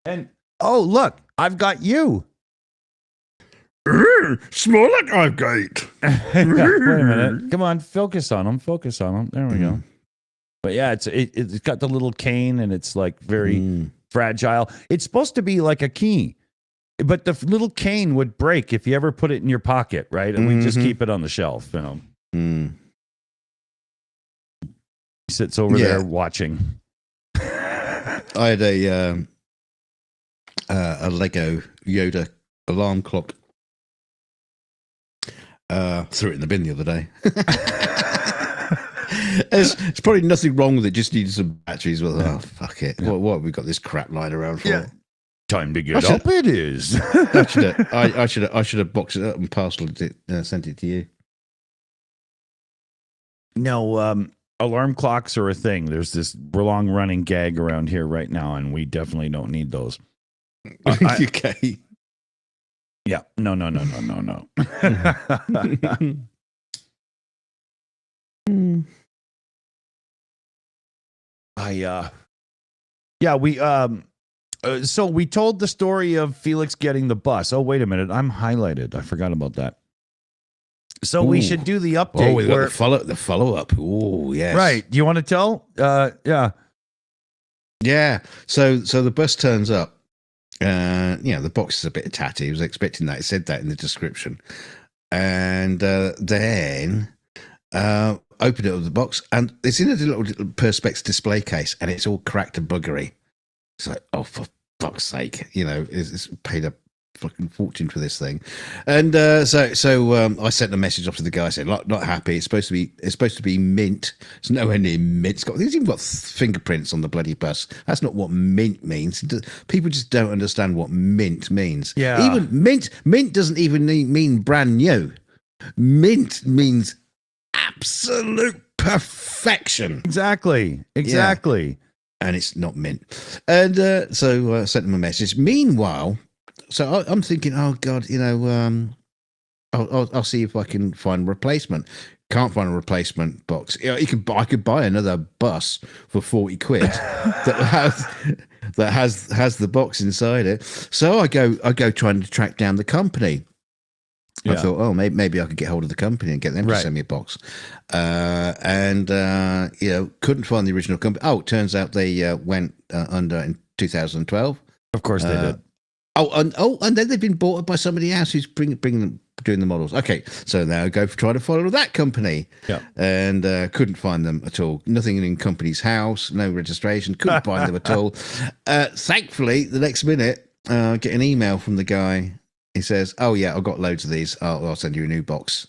And Oh, look, I've got you. Small like I've got. Wait a minute. Come on, focus on him. Focus on him. There we go. But yeah, it's got the little cane and it's like very fragile. It's supposed to be like a key, but the little cane would break if you ever put it in your pocket, right? And we just keep it on the shelf, you know. He sits over there watching. I had a Lego Yoda alarm clock. Threw it in the bin the other day. There's probably nothing wrong with it. Just needed some batteries. Well, oh fuck it. Yeah. What have we got this crap lying around for? Yeah. Time to get up. It is. I should have boxed it up and parceled it. Sent it to you. No, alarm clocks are a thing. There's this long running gag around here right now, and we definitely don't need those. Okay. Yeah. No. So we told the story of Felix getting the bus. Oh, wait a minute. I'm highlighted. I forgot about that. So we should do the update. Oh, we got the follow up. Oh, yes. Right. Do you want to tell? Yeah. Yeah. So the bus turns up. The box is a bit tatty. I was expecting that. It said that in the description. And then opened it up the box, and it's in a little Perspex display case, and it's all cracked and buggery. It's like, oh, for fuck's sake, it's paid a fucking fortune for this thing. And so I sent a message off to the guy saying, not happy. It's supposed to be mint. It's nowhere near mint. It's even got fingerprints on the bloody bus. That's not what mint means. People just don't understand what mint means. Yeah. Even mint doesn't even mean brand new. Mint means absolute perfection. Exactly. Yeah. And it's not mint. And so I sent them a message. Meanwhile, so I'm thinking, oh God, I'll see if I can find a replacement. Can't find a replacement box. I could buy another bus for 40 quid that has the box inside it. So I go trying to track down the company. Yeah. I thought, maybe I could get hold of the company and get them to send me a box. And couldn't find the original company. Oh, it turns out they went under in 2012. Of course they did. And then they've been bought up by somebody else who's doing the models. Okay, so now I go try to follow that company. Yeah. And couldn't find them at all. Nothing in company's house, no registration, couldn't find them at all. Thankfully, the next minute, get an email from the guy. He says, "Oh yeah, I've got loads of these. I'll send you a new box."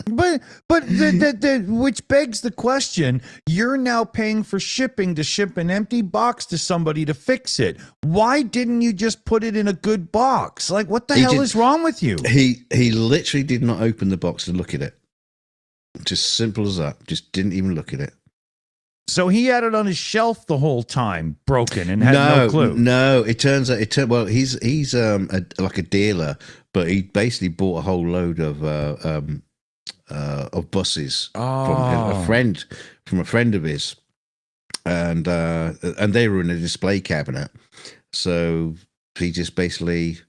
But which begs the question: you're now paying for shipping to ship an empty box to somebody to fix it. Why didn't you just put it in a good box? Like, what the hell is wrong with you? He literally did not open the box and look at it. Just simple as that. Just didn't even look at it. So he had it on his shelf the whole time, broken, and had no clue. No, it turns out he's like a dealer, but he basically bought a whole load of buses from a friend of his, and they were in a display cabinet. So he just basically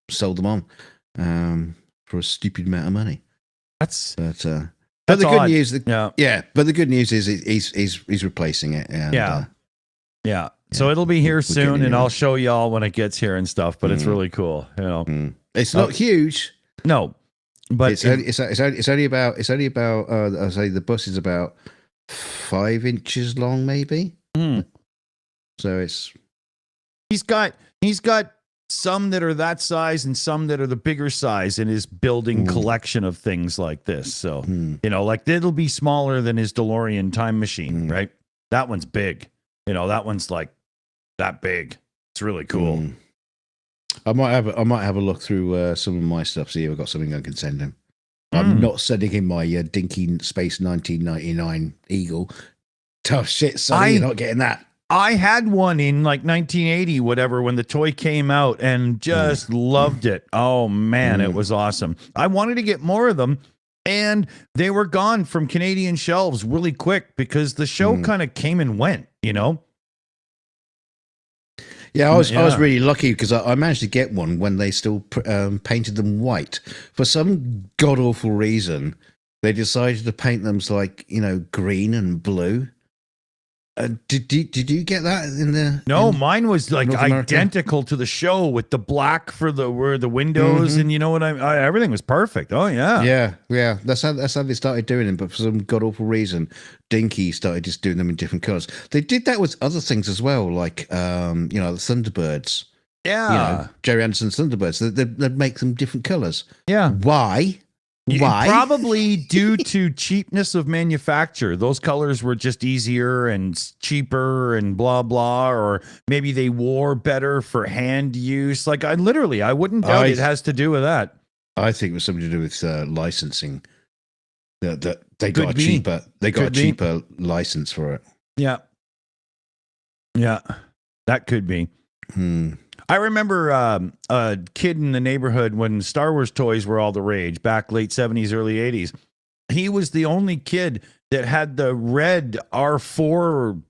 sold them on for a stupid amount of money. But the good news, but the good news is he's replacing it. And, So it'll be here soon, and I'll show y'all when it gets here and stuff. But it's really cool. It's not huge. No, but it's only about I'll say the bus is about 5 inches long, maybe. So he's got some that are that size and some that are the bigger size in his building collection of things like this. So, like it'll be smaller than his DeLorean time machine, right? That one's big. That one's like that big. It's really cool. I might have a look through some of my stuff, see if I've got something I can send him. I'm not sending him my dinky Space 1999 Eagle. Tough shit, son. You're not getting that. I had one in like 1980, whatever, when the toy came out, and just loved it. Oh man, it was awesome. I wanted to get more of them, and they were gone from Canadian shelves really quick because the show kind of came and went, Yeah, I was really lucky because I managed to get one when they still painted them white. For some god awful reason, they decided to paint them like green and blue. Did you get that in the? No, mine was like North America? identical to the show with the black for the windows, and you know what everything was perfect. Oh yeah, Yeah. That's how they started doing them. But for some god awful reason, Dinky started just doing them in different colors. They did that with other things as well, like the Thunderbirds. yeah, Jerry Anderson's Thunderbirds. They'd make them different colors. yeah. Why? Why? Probably due to cheapness of manufacture. Those colors were just easier and cheaper and blah, blah. Or maybe they wore better for hand use. Like I wouldn't doubt it has to do with that. I think it was something to do with licensing. That they got a cheaper license for it. Yeah. Yeah. That could be. I remember a kid in the neighborhood when Star Wars toys were all the rage back late 70s, early 80s. He was the only kid that had the red R4,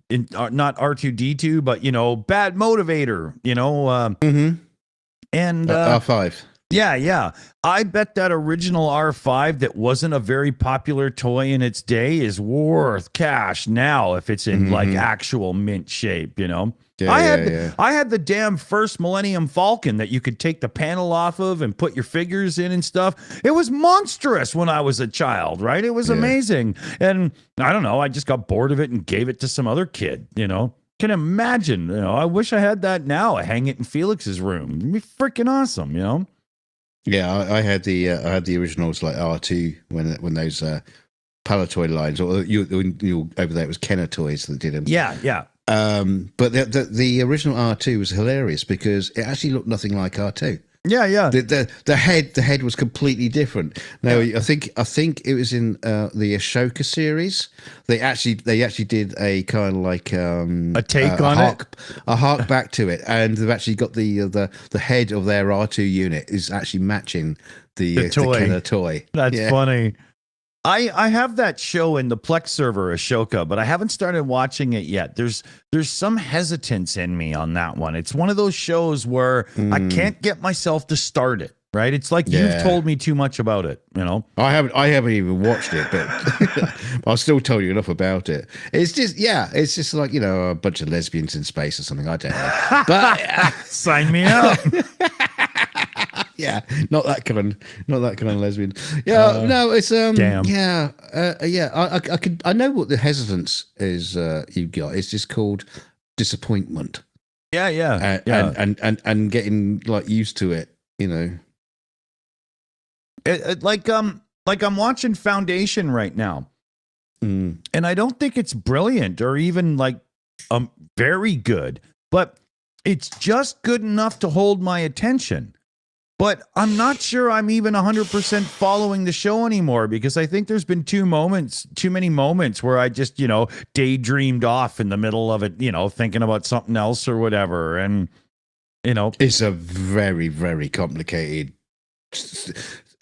not R2D2, but, bad motivator, and R5. Yeah. I bet that original R5 that wasn't a very popular toy in its day is worth cash now if it's in like actual mint shape, I had the damn first Millennium Falcon that you could take the panel off of and put your figures in and stuff. It was monstrous when I was a child, right? It was amazing. And I don't know, I just got bored of it and gave it to some other kid, Can imagine, I wish I had that now. I hang it in Felix's room. It'd be freaking awesome, Yeah, I had the originals like R2 when those Palatoy lines, or you over there it was Kenner Toys that did them. Yeah. But the original R2 was hilarious because it actually looked nothing like R2. Yeah. The head was completely different. Now I think it was in the Ashoka series. They actually did a kind of like a take on it, a hark back to it, and they've actually got the head of their R2 unit is actually matching the toy. The Kenner toy. That's funny. I have that show in the Plex server, Ashoka, but I haven't started watching it yet. There's some hesitance in me on that one. It's one of those shows where I can't get myself to start it. Right? It's like you've told me too much about it. I haven't even watched it, but I'll still tell you enough about it. It's just like a bunch of lesbians in space or something. I don't know. But sign me up. Yeah, not that kind of lesbian. Yeah, no, it's damn. I know what the hesitance is. You got it's just called disappointment. Yeah. And getting like used to it. Like I'm watching Foundation right now, and I don't think it's brilliant or even like very good, but it's just good enough to hold my attention. But I'm not sure I'm even 100% following the show anymore because I think there's been too many moments where I just, daydreamed off in the middle of it, thinking about something else or whatever. And, it's a very, very complicated,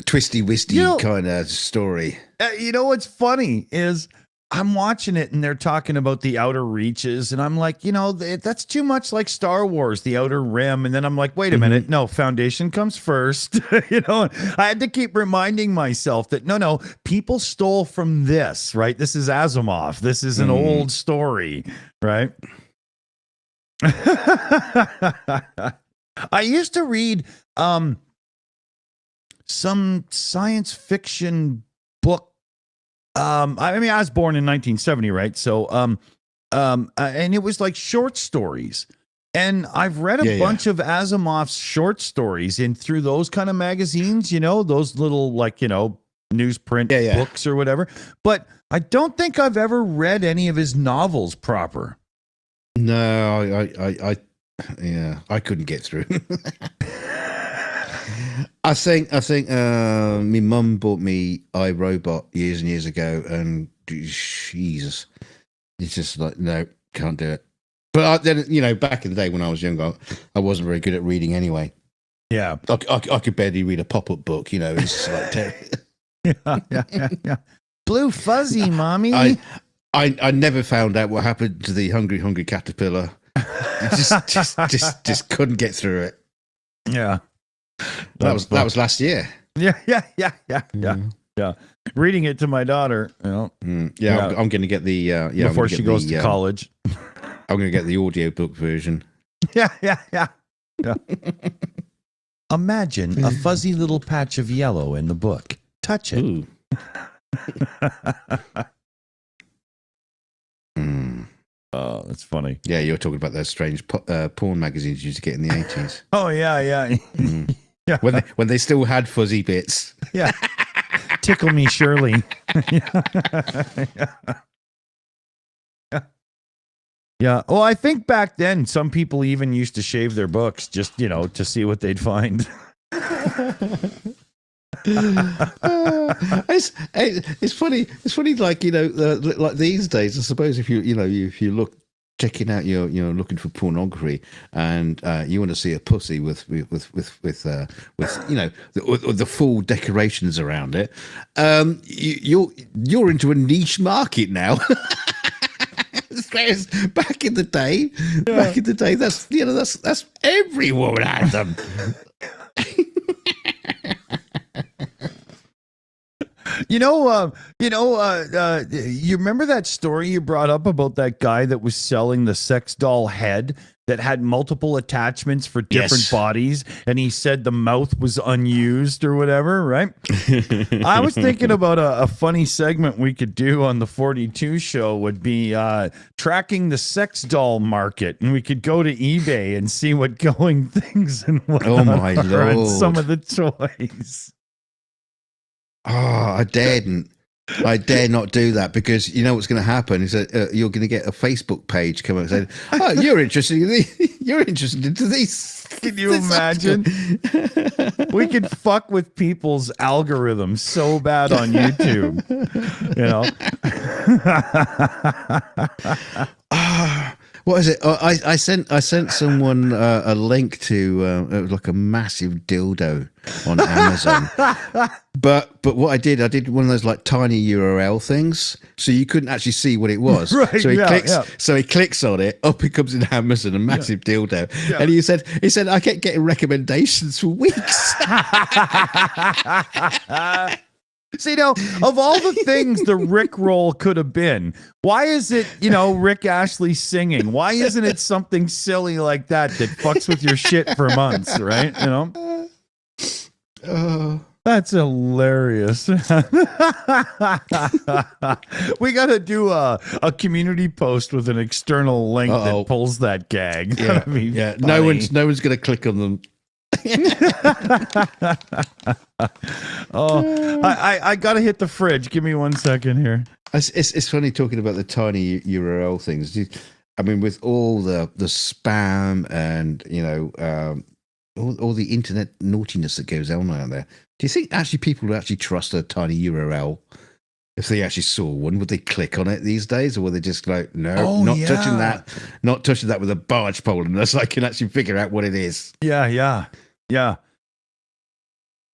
twisty-wisty kind of story. What's funny is I'm watching it and they're talking about the outer reaches and I'm like, that's too much like Star Wars, the outer rim. And then I'm like, wait a minute. No, Foundation comes first. I had to keep reminding myself that no, people stole from this, right? This is Asimov. This is an old story, right? I used to read some science fiction book. I was born in 1970, right? So, and it was like short stories. And I've read a bunch of Asimov's short stories through those kind of magazines, those little newsprint books or whatever. But I don't think I've ever read any of his novels proper. No, I couldn't get through. I think my mum bought me iRobot years and years ago, and Jesus, it's just like no, can't do it. But then back in the day when I was younger, I wasn't very good at reading anyway. Yeah, I could barely read a pop-up book. It's just like yeah. Blue fuzzy, mommy. I never found out what happened to the hungry caterpillar. just couldn't get through it. Yeah. That was last year. Yeah. Reading it to my daughter, I'm going to get the before she goes to college. I'm going to get the audiobook version. Yeah. Imagine a fuzzy little patch of yellow in the book. Touch it. Ooh. Oh, that's funny. Yeah, you're talking about those strange porn magazines you used to get in the 80s. Oh, yeah. Yeah. When they still had fuzzy bits. Yeah. Tickle me, Shirley. Yeah. Well, I think back then some people even used to shave their books just, to see what they'd find. It's funny. It's funny, like like these days. I suppose if you look checking out looking for pornography and you want to see a pussy with the full decorations around it, you're into a niche market now. Whereas back in the day, that's everyone had them. You remember that story you brought up about that guy that was selling the sex doll head that had multiple attachments for different bodies, and he said the mouth was unused or whatever, right? I was thinking about a funny segment we could do on the 42 show would be tracking the sex doll market, and we could go to eBay and see what going things and what my Lord. on some of the toys. Oh, I dare not do that, because you know what's going to happen is that you're going to get a Facebook page come up and say, "Oh, you're interested into these." Can you imagine? We could fuck with people's algorithms so bad on YouTube, What is it? I sent someone a link to like a massive dildo on Amazon. But what I did one of those like tiny URL things, so you couldn't actually see what it was. Right, so he clicks on it, up it comes in Amazon, a massive dildo. Yeah. And he said I kept getting recommendations for weeks. See, now, of all the things the Rick roll could have been, why is it, Rick Astley singing? Why isn't it something silly like that fucks with your shit for months, right? That's hilarious. We got to do a community post with an external link that pulls that gag. Yeah. No one's going to click on them. I gotta hit the fridge. Give me 1 second here. It's funny talking about the tiny URL things. I mean, with all the spam and all the internet naughtiness that goes on out there, do you think actually people would actually trust a tiny URL? If they actually saw one, would they click on it these days, or would they just like, touching that with a barge pole unless I can actually figure out what it is? Yeah.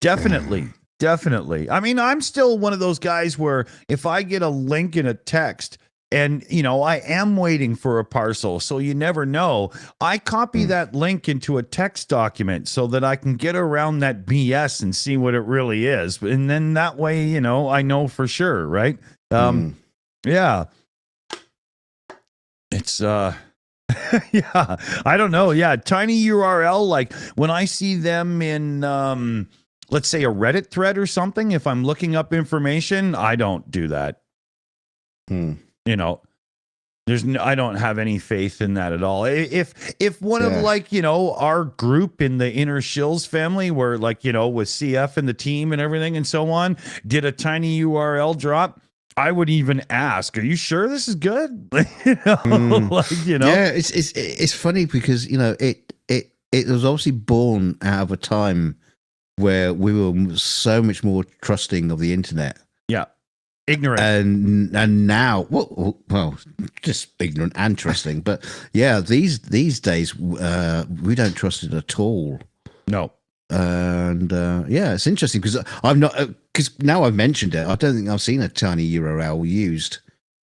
Definitely. I mean, I'm still one of those guys where if I get a link in a text and, I am waiting for a parcel, so you never know, I copy that link into a text document so that I can get around that BS and see what it really is. And then that way, I know for sure, right? Yeah. It's, yeah, I don't know. Yeah. Tiny URL. Like when I see them in, let's say a Reddit thread or something, if I'm looking up information, I don't do that. I don't have any faith in that at all. If one of our group in the inner Shills family where with CF and the team and everything and so on, did a tiny URL drop, I would even ask, are you sure this is good? Yeah, it's funny because, it was obviously born out of a time where we were so much more trusting of the internet. Yeah. Ignorant. And now, well, just ignorant and trusting. But yeah, these days, we don't trust it at all. No. And it's interesting because now I've mentioned it, I don't think I've seen a tiny URL used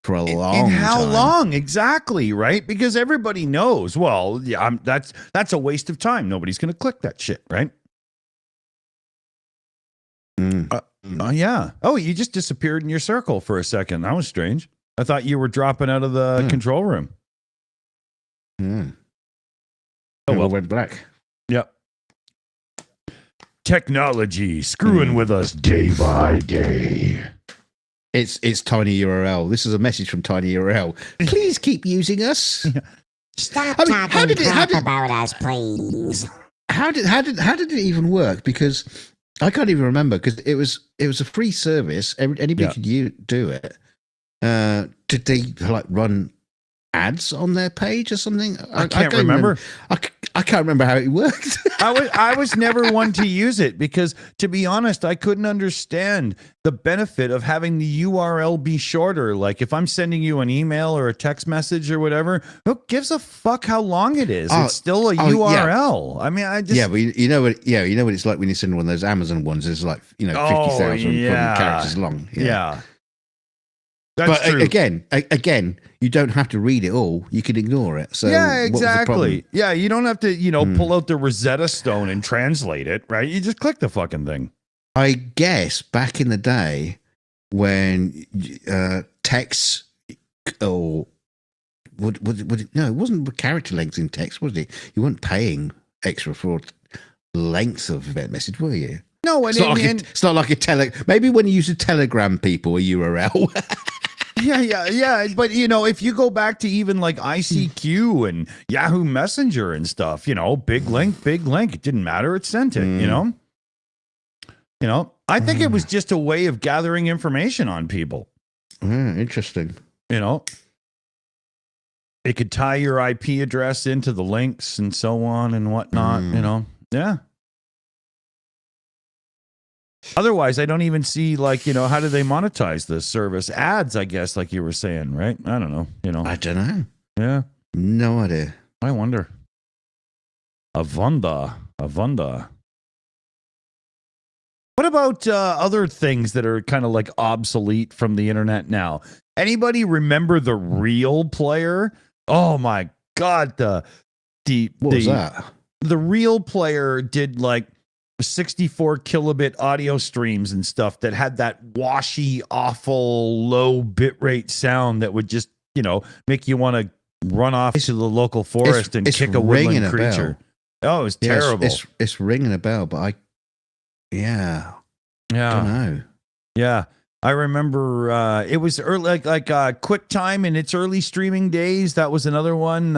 for a long And how time. long exactly, right? Because everybody knows, well, yeah, that's a waste of time. Nobody's going to click that shit, right? Yeah. Oh, you just disappeared in your circle for a second. That was strange. I thought you were dropping out of the control room. Oh, well. went black. Yep. Technology screwing with us day by day. It's Tiny URL. This is a message from Tiny URL. Please keep using us. Stop talking crap about us, please. How did it even work? Because I can't even remember. Because it was a free service. Anybody could do it. Did they like run ads on their page or something? I can't remember. I can't remember how it worked. I was never one to use it because, to be honest, I couldn't understand the benefit of having the URL be shorter. Like if I'm sending you an email or a text message or whatever, who gives a fuck how long it is? It's still a URL. Yeah. I mean, but you know what it's like when you send one of those Amazon ones. It's like 50,000 characters long. Yeah. That's but true. Again, you don't have to read it all. You can ignore it. So yeah, exactly. Yeah, you don't have to, pull out the Rosetta Stone and translate it, right? You just click the fucking thing. I guess back in the day when text or it wasn't character length in text, was it? You weren't paying extra for length of event message, were you? No, it's not like a maybe when you use a Telegram people a URL. Yeah. But, if you go back to even like ICQ and Yahoo Messenger and stuff, big link. It didn't matter. It sent it, I think it was just a way of gathering information on people. Interesting. It could tie your IP address into the links and so on and whatnot, Yeah. Otherwise, I don't even see, how do they monetize this service? Ads, I guess, like you were saying, right? I don't know. I don't know. Yeah. No idea. I wonder. Avunda. What about other things that are kind of like obsolete from the internet now? Anybody remember the Real Player? Oh my God. What was that? The Real Player did 64 kilobit audio streams and stuff that had that washy, awful, low bitrate sound that would just, make you want to run off to the local forest and kick a woodland creature. Oh, it was terrible. It's ringing a bell, but I don't know. Yeah. I remember it was early, like QuickTime in its early streaming days. That was another one.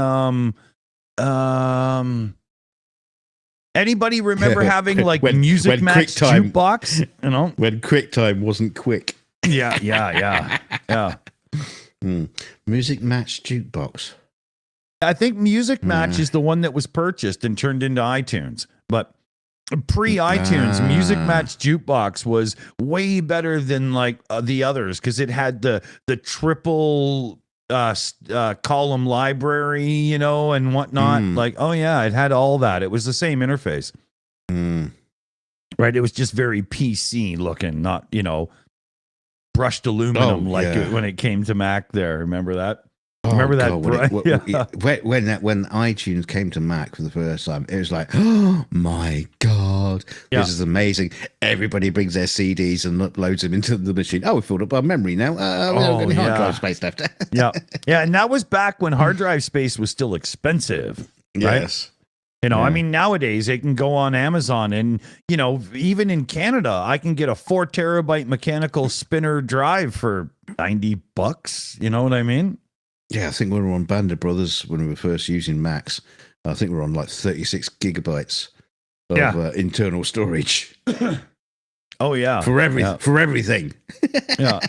Anybody remember having Music Match jukebox? When QuickTime wasn't quick. Yeah. Music Match jukebox. I think Music Match is the one that was purchased and turned into iTunes. But pre-iTunes, Music Match jukebox was way better than the others because it had the triple column library, and whatnot. It had all that. It was the same interface. Right? It was just very PC looking, not, brushed aluminum when it came to Mac there. Remember that? Remember that? When iTunes came to Mac for the first time, it was like, oh my God, this is amazing. Everybody brings their CDs and uploads them into the machine. Oh, we filled up our memory now. We don't have any hard drive space left. Yeah. And that was back when hard drive space was still expensive. Right? Yes. I mean, nowadays they can go on Amazon and, even in Canada, I can get a 4 terabyte mechanical spinner drive for $90. You know what I mean? Yeah, I think we were on Bandit Brothers when we were first using Macs. I think we were on 36 gigabytes of internal storage. Oh, yeah. For everything. Yeah.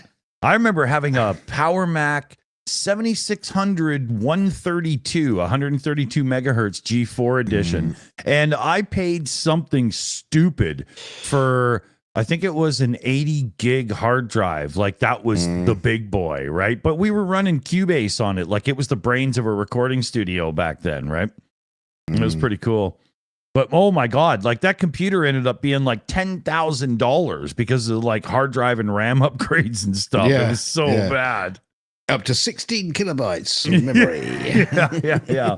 I remember having a Power Mac 7600 132 megahertz G4 edition. And I paid something stupid for, I think it was an 80 gig hard drive. That was the big boy, right? But we were running Cubase on it. It was the brains of a recording studio back then, right? It was pretty cool. But oh my God, that computer ended up being $10,000 because of hard drive and RAM upgrades and stuff. It was so bad. Up to 16 kilobytes of memory. yeah.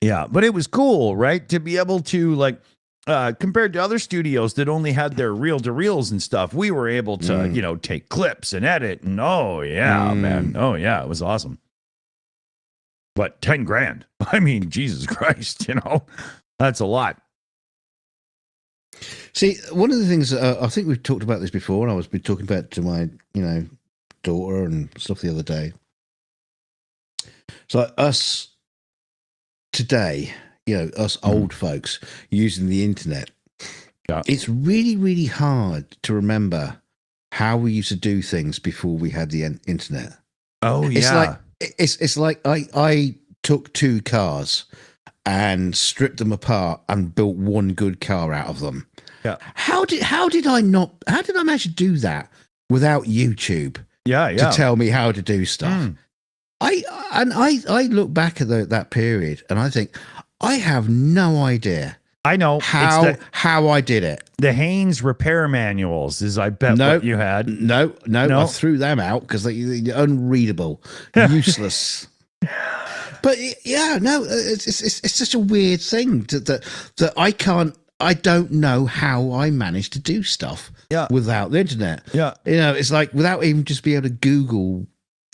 Yeah, but it was cool, right? To be able to like compared to other studios that only had their reel-to-reels and stuff, we were able to, take clips and edit and man. Oh yeah, it was awesome. But 10 grand. I mean, Jesus Christ, that's a lot. See, one of the things I think we've talked about this before, and I was been talking about to my, daughter and stuff the other day. So us today, us old folks using the internet, it's really, really hard to remember how we used to do things before we had the internet. Oh yeah. It's like I took two cars and stripped them apart and built one good car out of them. Yeah. How did I manage to do that without YouTube? Yeah. To tell me how to do stuff. I look back at that period and I think I have no idea. I know how I did it. The Haynes repair manuals is, I bet, what you had. No, I threw them out because they're unreadable, useless. But it's such a weird thing that I don't know how I managed to do stuff without the internet. Yeah. It's like without even just being able to Google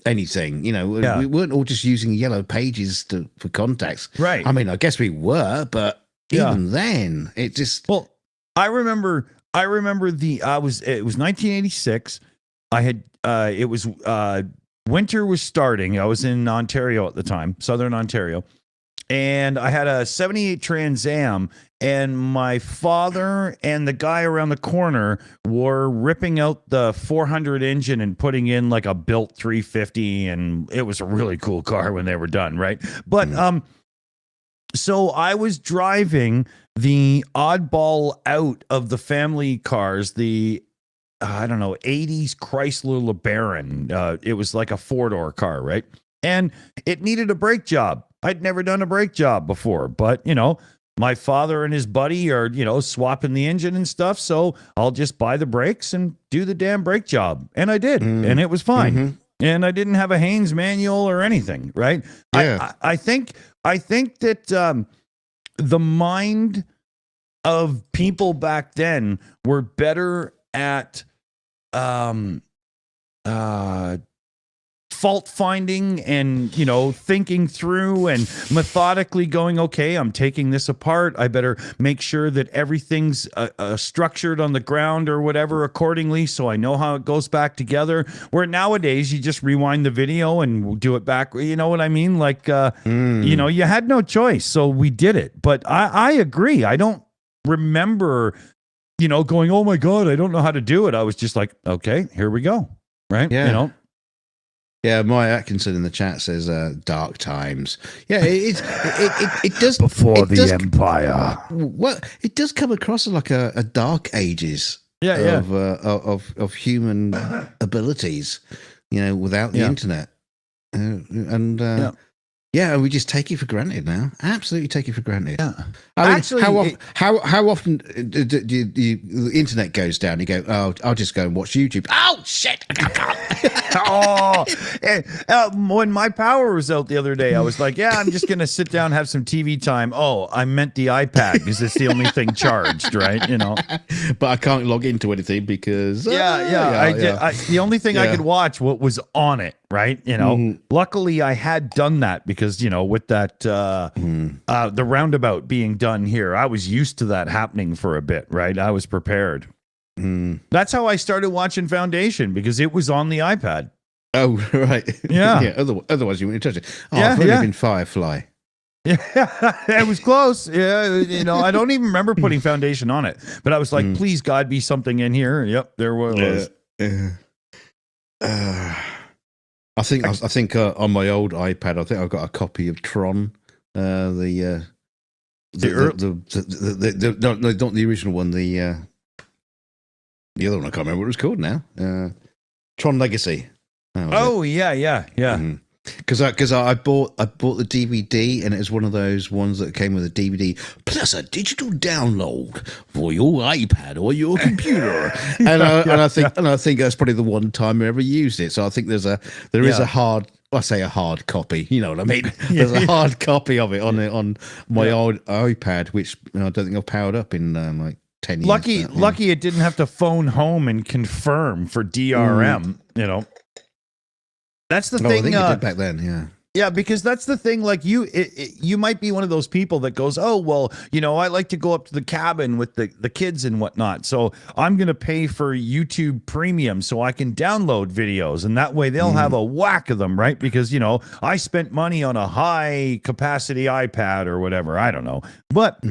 anything, we weren't all just using yellow pages for contacts. Right. I mean, I guess we were, but even then it just, well, I remember it was 1986. I had, it was, winter was starting. I was in Ontario at the time, Southern Ontario. And I had a 78 Trans Am, and my father and the guy around the corner were ripping out the 400 engine and putting in like a built 350, and it was a really cool car when they were done, right? But so I was driving the oddball out of the family cars, the 80s Chrysler LeBaron. It was like a four-door car, right? And it needed a brake job. I'd never done a brake job before, but, my father and his buddy are, swapping the engine and stuff. So I'll just buy the brakes and do the damn brake job. And I did. And it was fine. Mm-hmm. And I didn't have a Haynes manual or anything. Right. Yeah. I think that the mind of people back then were better at fault finding and, thinking through and methodically going, okay, I'm taking this apart. I better make sure that everything's structured on the ground or whatever accordingly, so I know how it goes back together. Where nowadays you just rewind the video and do it back. You know what I mean? Like, you had no choice. So we did it. But I agree. I don't remember, going, oh my God, I don't know how to do it. I was just like, okay, here we go. Right. Yeah. Yeah, Maya Atkinson in the chat says dark times. Yeah, it does before the empire. Well, it does come across like a dark ages of human abilities, without the internet. We just take it for granted now. Absolutely take it for granted. Yeah. I mean, actually, how often do the internet goes down? You go, oh, I'll just go and watch YouTube. Oh shit! When my power was out the other day, I was like, I'm just gonna sit down and have some TV time. Oh, I meant the iPad because it's the only thing charged, right? But I can't log into anything because the only thing I could watch what was on it. Right. Luckily I had done that because, with that, the roundabout being done here, I was used to that happening for a bit. Right. I was prepared. That's how I started watching Foundation, because it was on the iPad. Oh, right. Yeah. Otherwise you wouldn't touch it. Oh, I've only been Firefly. Yeah, it was close. Yeah. I don't even remember putting Foundation on it, but I was like, please God, be something in here. Yep. There was. I think on my old iPad, I think I've got a copy of Tron, not the original one, the other one. I can't remember what it was called now. Tron Legacy. Yeah. Because because I bought the DVD, and it was one of those ones that came with a DVD plus a digital download for your iPad or your computer. And I think that's probably the one time I ever used it. So I think there is a hard. I say a hard copy. You know what I mean? There's a hard copy of it on my old iPad, which I don't think I've powered up in like 10 years. Lucky it didn't have to phone home and confirm for DRM. You know. That's the thing. I think it did back then, yeah. Yeah, because that's the thing. Like you might be one of those people that goes, oh, well, I like to go up to the cabin with the kids and whatnot. So I'm going to pay for YouTube Premium so I can download videos. And that way they'll have a whack of them, right? Because, I spent money on a high capacity iPad or whatever. I don't know. But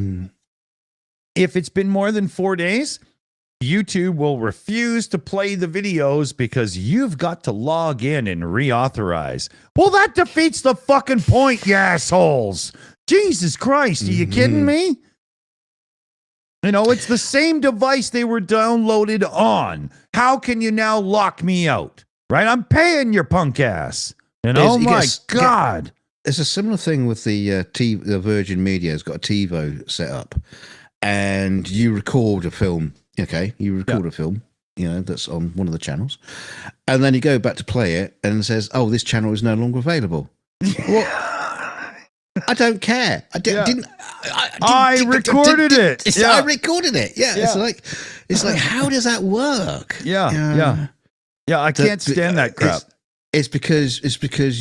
if it's been more than 4 days, YouTube will refuse to play the videos because you've got to log in and reauthorize. Well, that defeats the fucking point, you assholes. Jesus Christ, are you kidding me? It's the same device they were downloaded on. How can you now lock me out? Right? I'm paying your punk ass. My God. It's a similar thing with the Virgin Media has got a TiVo set up, and you record a film. Okay, you record a film, that's on one of the channels, and then you go back to play it, and it says, "Oh, this channel is no longer available." Well, I don't care. I recorded it. I recorded it. Yeah, it's like, how does that work? Yeah. I can't stand that crap. It's because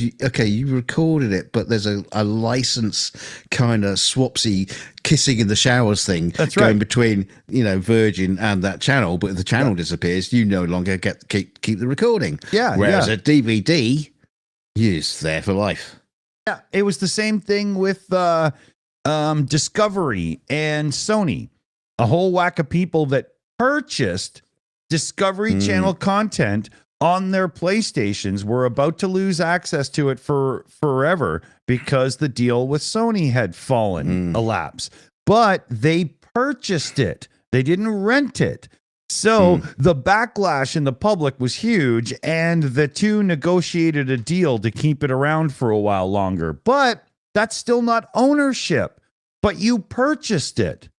you recorded it, but there's a license kind of swapsy kissing in the showers thing going between Virgin and that channel. But if the channel disappears, you no longer keep the recording. Yeah. Whereas a DVD is there for life. Yeah, it was the same thing with Discovery and Sony. A whole whack of people that purchased Discovery Channel content on their PlayStations were about to lose access to it for forever because the deal with Sony had fallen elapse. But they purchased it. They didn't rent it. So the backlash in the public was huge, and the two negotiated a deal to keep it around for a while longer. But that's still not ownership. But you purchased it.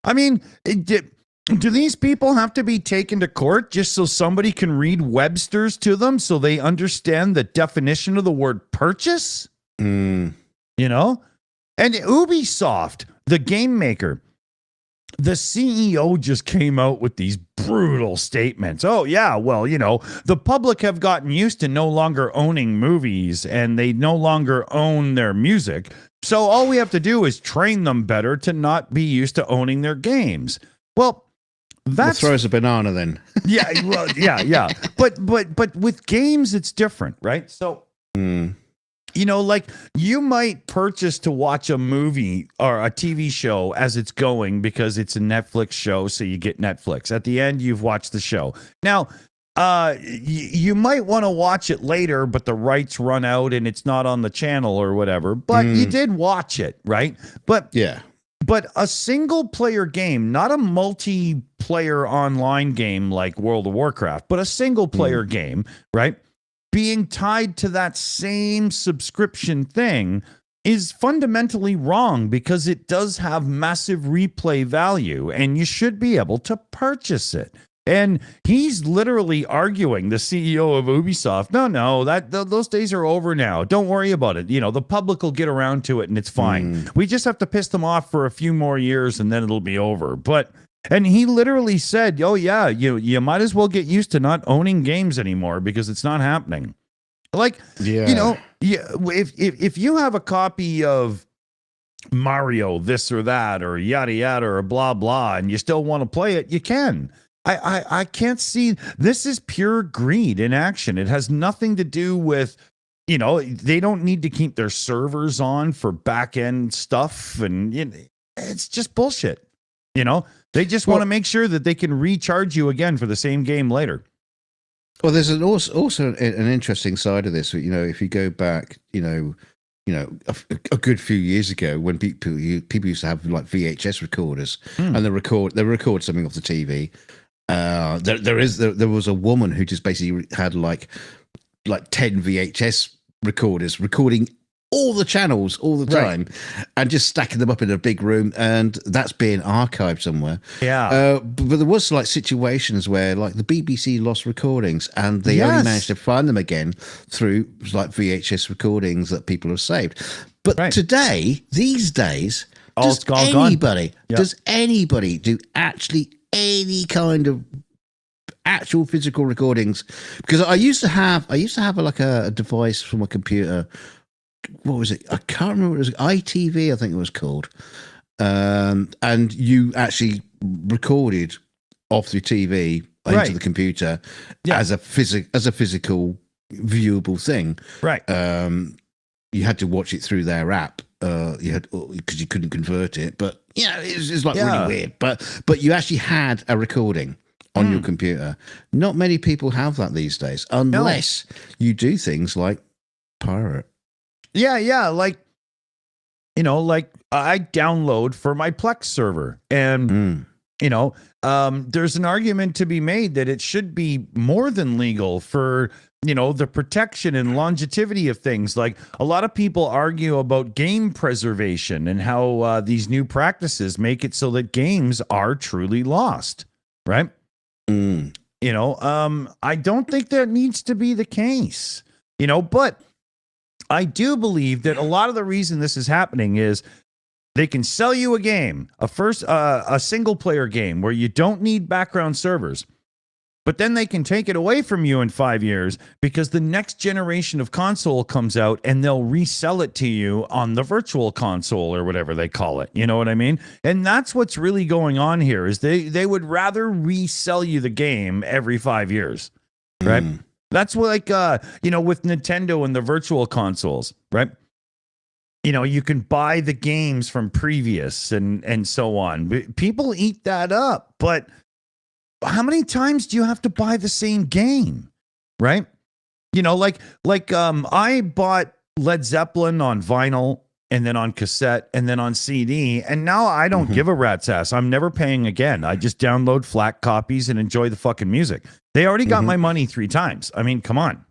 I mean, do these people have to be taken to court just so somebody can read Webster's to them so they understand the definition of the word purchase? And Ubisoft, the game maker, the CEO just came out with these brutal statements. Oh, yeah, well, the public have gotten used to no longer owning movies, and they no longer own their music. So all we have to do is train them better to not be used to owning their games. Well, that throws a banana then. Yeah. But with games, it's different, right? So, like you might purchase to watch a movie or a TV show as it's going because it's a Netflix show, so you get Netflix. At the end, you've watched the show. Now, you might want to watch it later, but the rights run out and it's not on the channel or whatever. But you did watch it, right? But a single player game, not a multiplayer online game like World of Warcraft, but a single player game, right? Being tied to that same subscription thing is fundamentally wrong because it does have massive replay value and you should be able to purchase it. And he's literally arguing, the CEO of Ubisoft, no, those days are over now. Don't worry about it. The public will get around to it and it's fine. We just have to piss them off for a few more years and then it'll be over. And he literally said, oh, yeah, you might as well get used to not owning games anymore because it's not happening. If you have a copy of Mario, this or that, or yada, yada, or blah, blah, and you still want to play it, you can. I can't see. This is pure greed in action. It has nothing to do with, they don't need to keep their servers on for back end stuff. And it's just bullshit. They just want to make sure that they can recharge you again for the same game later. Well, there's also an interesting side of this. If you go back, a good few years ago when people used to have like VHS recorders and they record something off the TV. There was a woman who just basically had like 10 VHS recorders, recording all the channels all the time, and just stacking them up in a big room, and that's being archived somewhere. But there was like situations where like the BBC lost recordings, and they only managed to find them again through like VHS recordings that people have saved. But today, these days, does anybody do actually any kind of actual physical recordings? Because I used to have like a device from a computer. What was it? I can't remember what it was. ITV, I think it was called. And you actually recorded off the TV into the computer as a physical viewable thing. Right. You had to watch it through their app. Because you couldn't convert it, but it's like really weird. But you actually had a recording on your computer. Not many people have that these days, unless you do things like pirate. Like I download for my Plex server, and there's an argument to be made that it should be more than legal for the protection and longevity of things. Like, a lot of people argue about game preservation and how these new practices make it so that games are truly lost, right? I don't think that needs to be the case, but I do believe that a lot of the reason this is happening is they can sell you a game, a single player game where you don't need background servers, but then they can take it away from you in 5 years because the next generation of console comes out and they'll resell it to you on the virtual console or whatever they call it. You know what I mean? And that's what's really going on here is they would rather resell you the game every 5 years, right? That's like, with Nintendo and the virtual consoles, right? You can buy the games from previous and so on. People eat that up, but how many times do you have to buy the same game, right? I bought Led Zeppelin on vinyl and then on cassette and then on CD, and now I don't give a rat's ass. I'm never paying again. I just download FLAC copies and enjoy the fucking music. They already got my money 3 times. I mean, come on,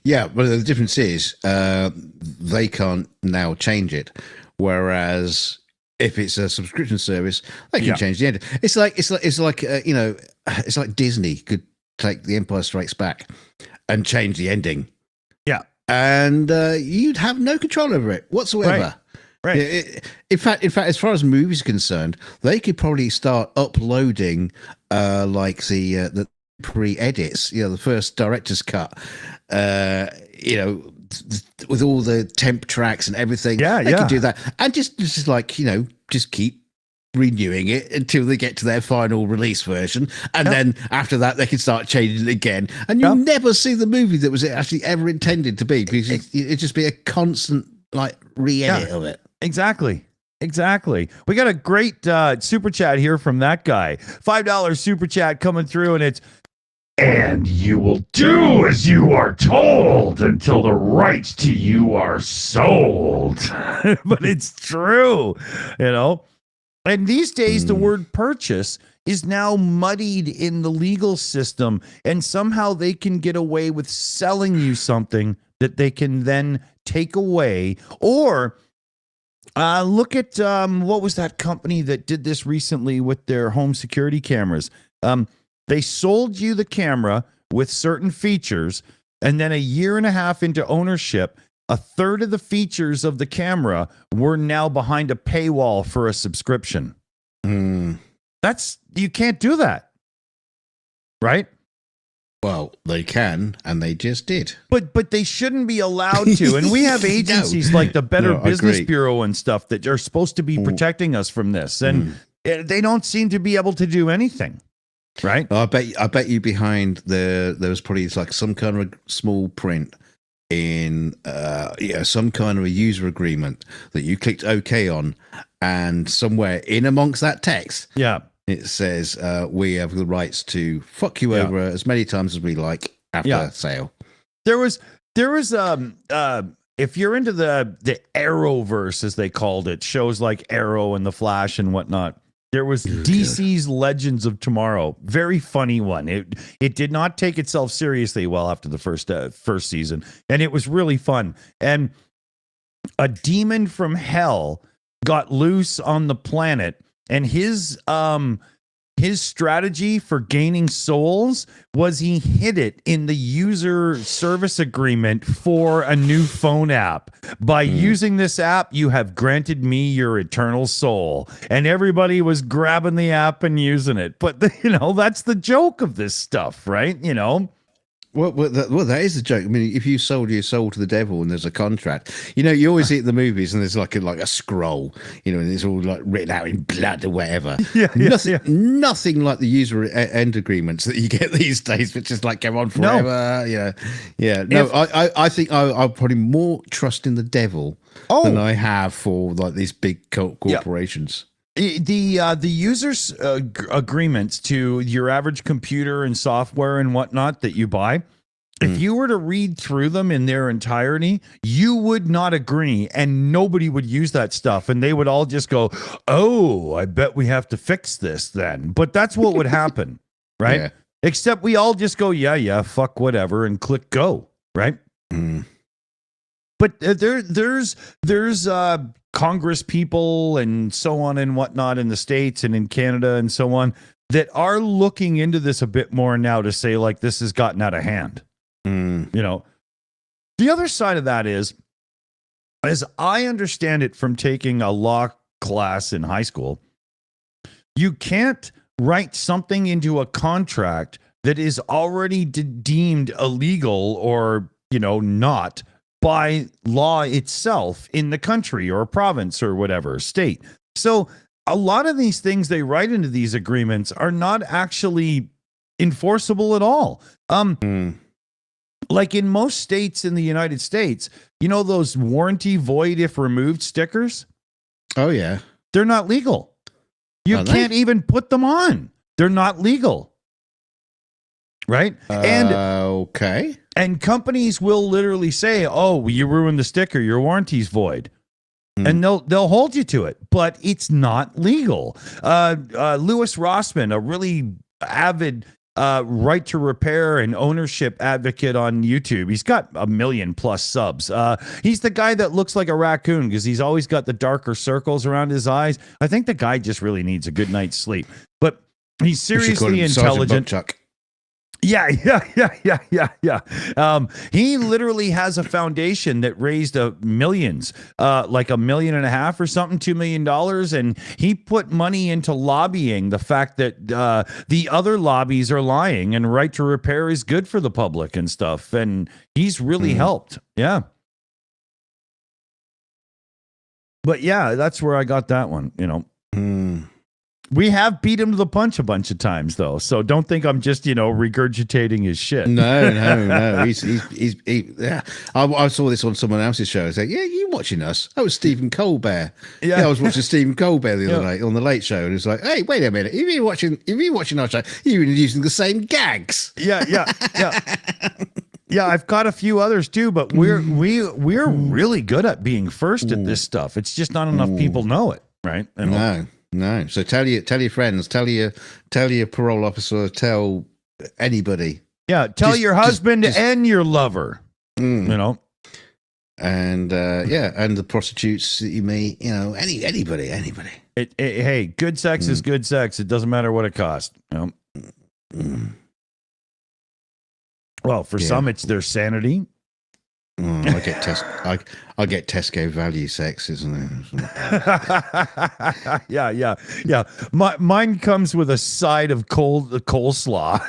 Yeah, but the difference is they can't now change it, whereas if it's a subscription service, they can change the end. It's like Disney could take The Empire Strikes Back and change the ending. Yeah, and you'd have no control over it whatsoever. Right. In fact, as far as movies are concerned, they could probably start uploading like the pre-edits, the first director's cut, with all the temp tracks and everything. They could do that, and just keep renewing it until they get to their final release version, and then after that they can start changing it again, and you'll never see the movie that was actually ever intended to be, because it'd just be a constant like re-edit of it. Exactly. We got a great super chat here from that guy. $5 super chat coming through, and it's, and you will do as you are told until the rights to you are sold. But it's true, And these days, the word purchase is now muddied in the legal system, and somehow they can get away with selling you something that they can then take away. Or look at what was that company that did this recently with their home security cameras? They sold you the camera with certain features, and then a year and a half into ownership, a third of the features of the camera were now behind a paywall for a subscription. You can't do that, right? Well, they can, and they just did. But they shouldn't be allowed to. And we have agencies like the Better Business Bureau and stuff that are supposed to be protecting us from this, and they don't seem to be able to do anything. Right? I bet you behind there was probably like some kind of small print in some kind of a user agreement that you clicked OK on, and somewhere in amongst that text, it says we have the rights to fuck you over as many times as we like after sale. There was if you're into the Arrowverse, as they called it, shows like Arrow and the Flash and whatnot, There was DC's Legends of Tomorrow. Very funny one. It did not take itself seriously well after the first season, and it was really fun. And a demon from hell got loose on the planet, and his strategy for gaining souls was he hid it in the user service agreement for a new phone app. By using this app, you have granted me your eternal soul. And everybody was grabbing the app and using it. But, that's the joke of this stuff, right? Well, that is a joke. I mean, if you sold your soul to the devil and there's a contract, you always see it in the movies and there's like a scroll, and it's all like written out in blood or whatever. Nothing like the user end agreements that you get these days, which is like go on forever. No. I think I'll probably more trust in the devil than I have for like these big corporations. The users agreements to your average computer and software and whatnot that you buy, if you were to read through them in their entirety, you would not agree, and nobody would use that stuff, and they would all just go, "Oh, I bet we have to fix this then." But that's what would happen, right? Yeah. Except we all just go, "Yeah, fuck whatever," and click go, right? But there's Congress people and so on and whatnot in the States and in Canada and so on that are looking into this a bit more now to say, like, this has gotten out of hand. The other side of that is, as I understand it from taking a law class in high school, you can't write something into a contract that is already deemed illegal or, not by law itself in the country or province or whatever state. So a lot of these things they write into these agreements are not actually enforceable at all. Like in most states in the United States, those warranty void if removed stickers? Oh, yeah. They're not legal. You can't even put them on. They're not legal. Right? Okay. And companies will literally say, "Oh, you ruined the sticker. Your warranty's void." And they'll hold you to it, but it's not legal. Louis Rossman, a really avid right to repair and ownership advocate on YouTube. He's got 1 million+ subs. He's the guy that looks like a raccoon because he's always got the darker circles around his eyes. I think the guy just really needs a good night's sleep. But he's seriously intelligent. Yeah. He literally has a foundation that raised millions, like $1.5 million or something, $2 million. And he put money into lobbying the fact that the other lobbies are lying and right to repair is good for the public and stuff. And he's really helped. Yeah. But yeah, that's where I got that one, We have beat him to the punch a bunch of times, though. So don't think I'm just, regurgitating his shit. No. Yeah. I saw this on someone else's show. I said, "Yeah, you watching us?" That was Stephen Colbert. Yeah, I was watching Stephen Colbert the other night on the Late Show, and it was like, "Hey, wait a minute! If you're watching our show, you're using the same gags." Yeah. Yeah, I've got a few others too, but we're really good at being first at this stuff. It's just not enough people know it, right? No. So tell your friends, tell your parole officer, tell anybody. Yeah, tell your husband and your lover. And and the prostitutes that you meet, anybody. Hey, good sex is good sex. It doesn't matter what it costs. Well, for some, it's their sanity. I get Tesco value sex, isn't it? Yeah. Mine comes with a side of coleslaw,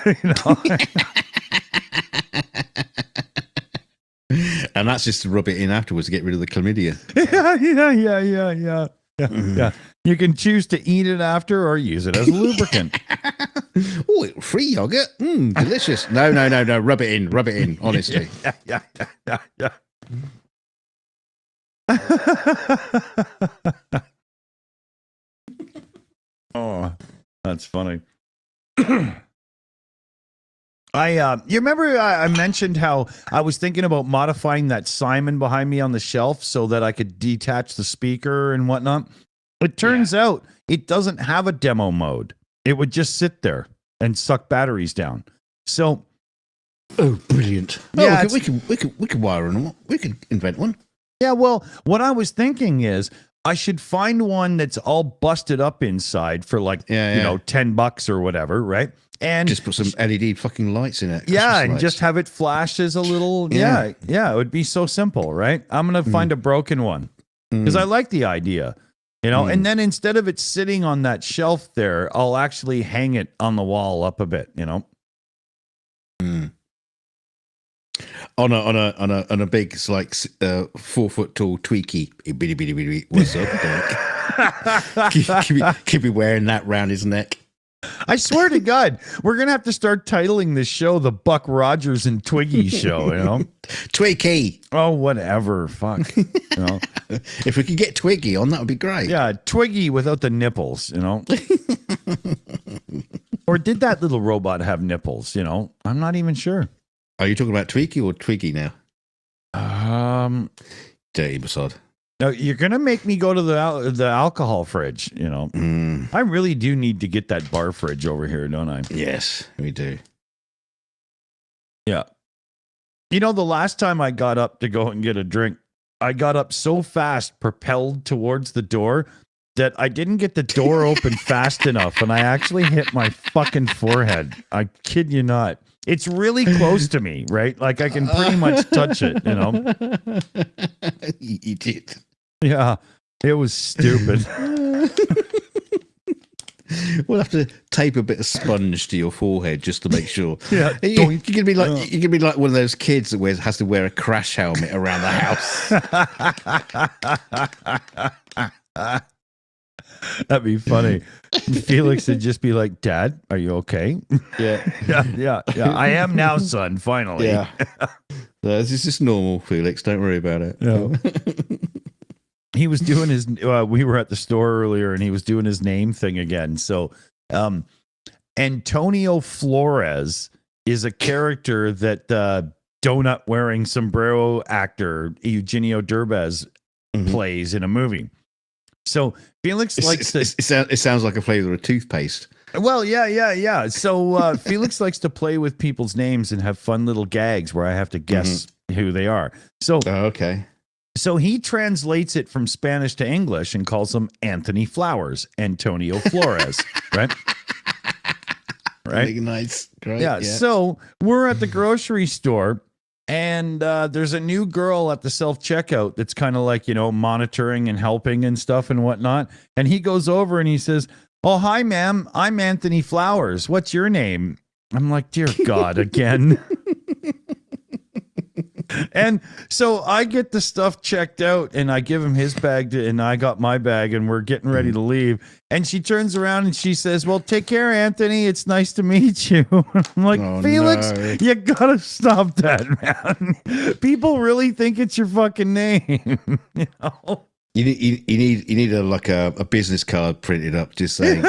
And that's just to rub it in afterwards to get rid of the chlamydia. Yeah. You can choose to eat it after or use it as a lubricant. Oh, free yogurt. Delicious. No. Rub it in, honestly. Yeah. Oh, that's funny. You remember I mentioned how I was thinking about modifying that Simon behind me on the shelf so that I could detach the speaker and whatnot? It turns out it doesn't have a demo mode. It would just sit there and suck batteries down. So, oh, brilliant! Yeah, we can wire on. We can invent one. yeah, well, what I was thinking is I should find one that's all busted up inside for like, $10 or whatever, right? And just put some LED fucking lights in it. Yeah, Christmas and lights. just have it flash as a little, yeah, it would be so simple, right? I'm going to find a broken one because I like the idea, and then instead of it sitting on that shelf there, I'll actually hang it on the wall up a bit, On a big, it's like 4 foot tall tweaky. Bitty, bitty, bitty. What's up, Doc? Keep be wearing that round his neck. I swear to God, we're going to have to start titling this show the Buck Rogers and Twiggy Show, Twiggy. Oh, whatever. Fuck. If we could get Twiggy on, that would be great. Yeah, Twiggy without the nipples, Or did that little robot have nipples, I'm not even sure. Are you talking about Tweaky or Twiggy now? Dirty Basod. No, you're going to make me go to the alcohol fridge, I really do need to get that bar fridge over here, don't I? Yes, we do. Yeah. The last time I got up to go and get a drink, I got up so fast, propelled towards the door, that I didn't get the door open fast enough, and I actually hit my fucking forehead. I kid you not. It's really close to me, right? Like I can pretty much touch it, You did. Yeah, it was stupid. We'll have to tape a bit of sponge to your forehead just to make sure. Yeah, you can be like one of those kids that has to wear a crash helmet around the house. That'd be funny. Felix would just be like, "Dad, are you okay?" Yeah. yeah. I am now, son. Finally. Yeah. This is just normal, Felix. Don't worry about it. Yeah. He was doing his. We were at the store earlier, and he was doing his name thing again. So, Antonio Flores is a character that donut wearing sombrero actor Eugenio Derbez plays in a movie. So Felix likes to. It sounds like a flavor of toothpaste. Well, yeah. So Felix likes to play with people's names and have fun little gags where I have to guess who they are. So okay. So he translates it from Spanish to English and calls him Anthony Flowers, Antonio Flores, right? Right. Nice. Great. Yeah. So we're at the grocery store. And there's a new girl at the self-checkout that's kind of like, monitoring and helping and stuff and whatnot. And he goes over and he says, "Oh, hi, ma'am. I'm Anthony Flowers. What's your name?" I'm like, dear God, again. And so I get the stuff checked out and I give him his bag and I got my bag and we're getting ready to leave. And she turns around and she says, "Well, take care, Anthony. It's nice to meet you." I'm like, Felix, you gotta stop that, man. People really think it's your fucking name. You need a business card printed up just saying,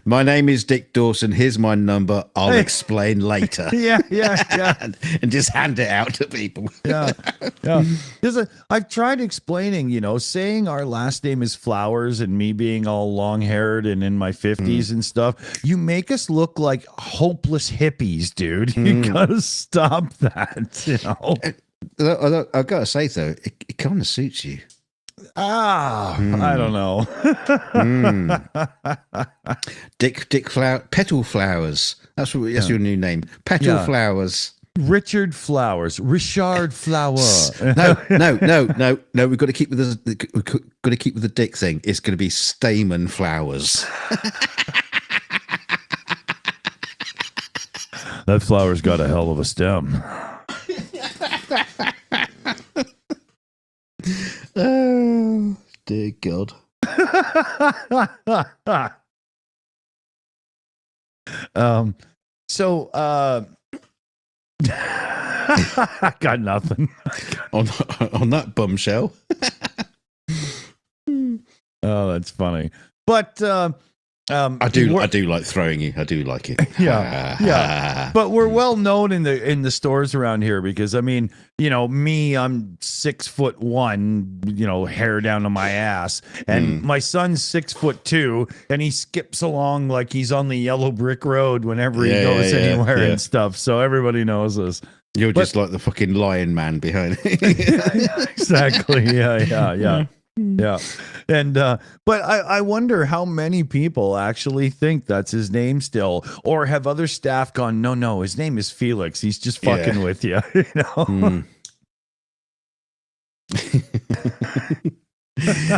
my name is Dick Dawson. Here's my number. I'll explain later. Yeah. and just hand it out to people. Yeah. Because I've tried explaining, saying our last name is Flowers and me being all long-haired and in my 50s and stuff. You make us look like hopeless hippies, dude. You gotta stop that. I've got to say though, it kind of suits you. I don't know. Petal Flowers. That's your new name. Petal Flowers. Richard Flowers. Richard Flower. No. We've got to keep with the dick thing. It's going to be Stamen Flowers. That flower's got a hell of a stem. Oh, dear God. So I got nothing. on that bombshell. Oh, that's funny. But I do like throwing you. I do like it. Yeah. But we're well known in the stores around here because I mean, me, I'm 6'1", hair down to my ass, and my son's 6'2", and he skips along like he's on the yellow brick road whenever he goes anywhere and stuff. So everybody knows us. You're just like the fucking lion man behind it. Exactly. Yeah. And but I wonder how many people actually think that's his name still, or have other staff gone, no, his name is Felix, he's just fucking with you.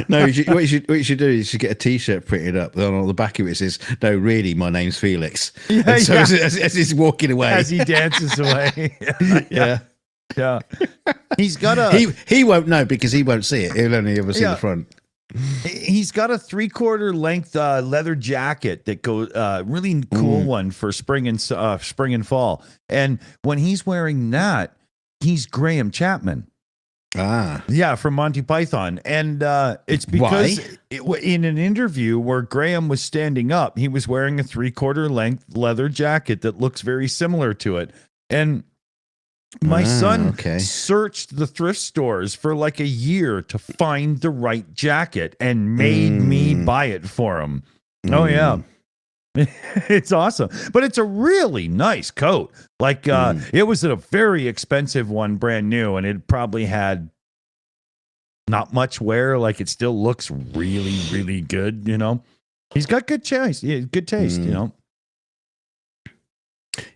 No, what you should do is you should get a T-shirt printed up, and on the back of it says, "No, really, my name's Felix." So as he's walking away, as he dances away, yeah. He's got he won't know because he won't see it. He'll only ever see the front. He's got a 3/4 length leather jacket that goes really cool one for spring and fall. And when he's wearing that, he's Graham Chapman. Yeah, from Monty Python. And it's because in an interview where Graham was standing up, he was wearing a 3/4 length leather jacket that looks very similar to it. And my son searched the thrift stores for like a year to find the right jacket and made me buy it for him. Oh, yeah. It's awesome. But it's a really nice coat. Like, it was a very expensive one, brand new, and it probably had not much wear. Like, it still looks really, really good, He's got good taste. Yeah, good taste,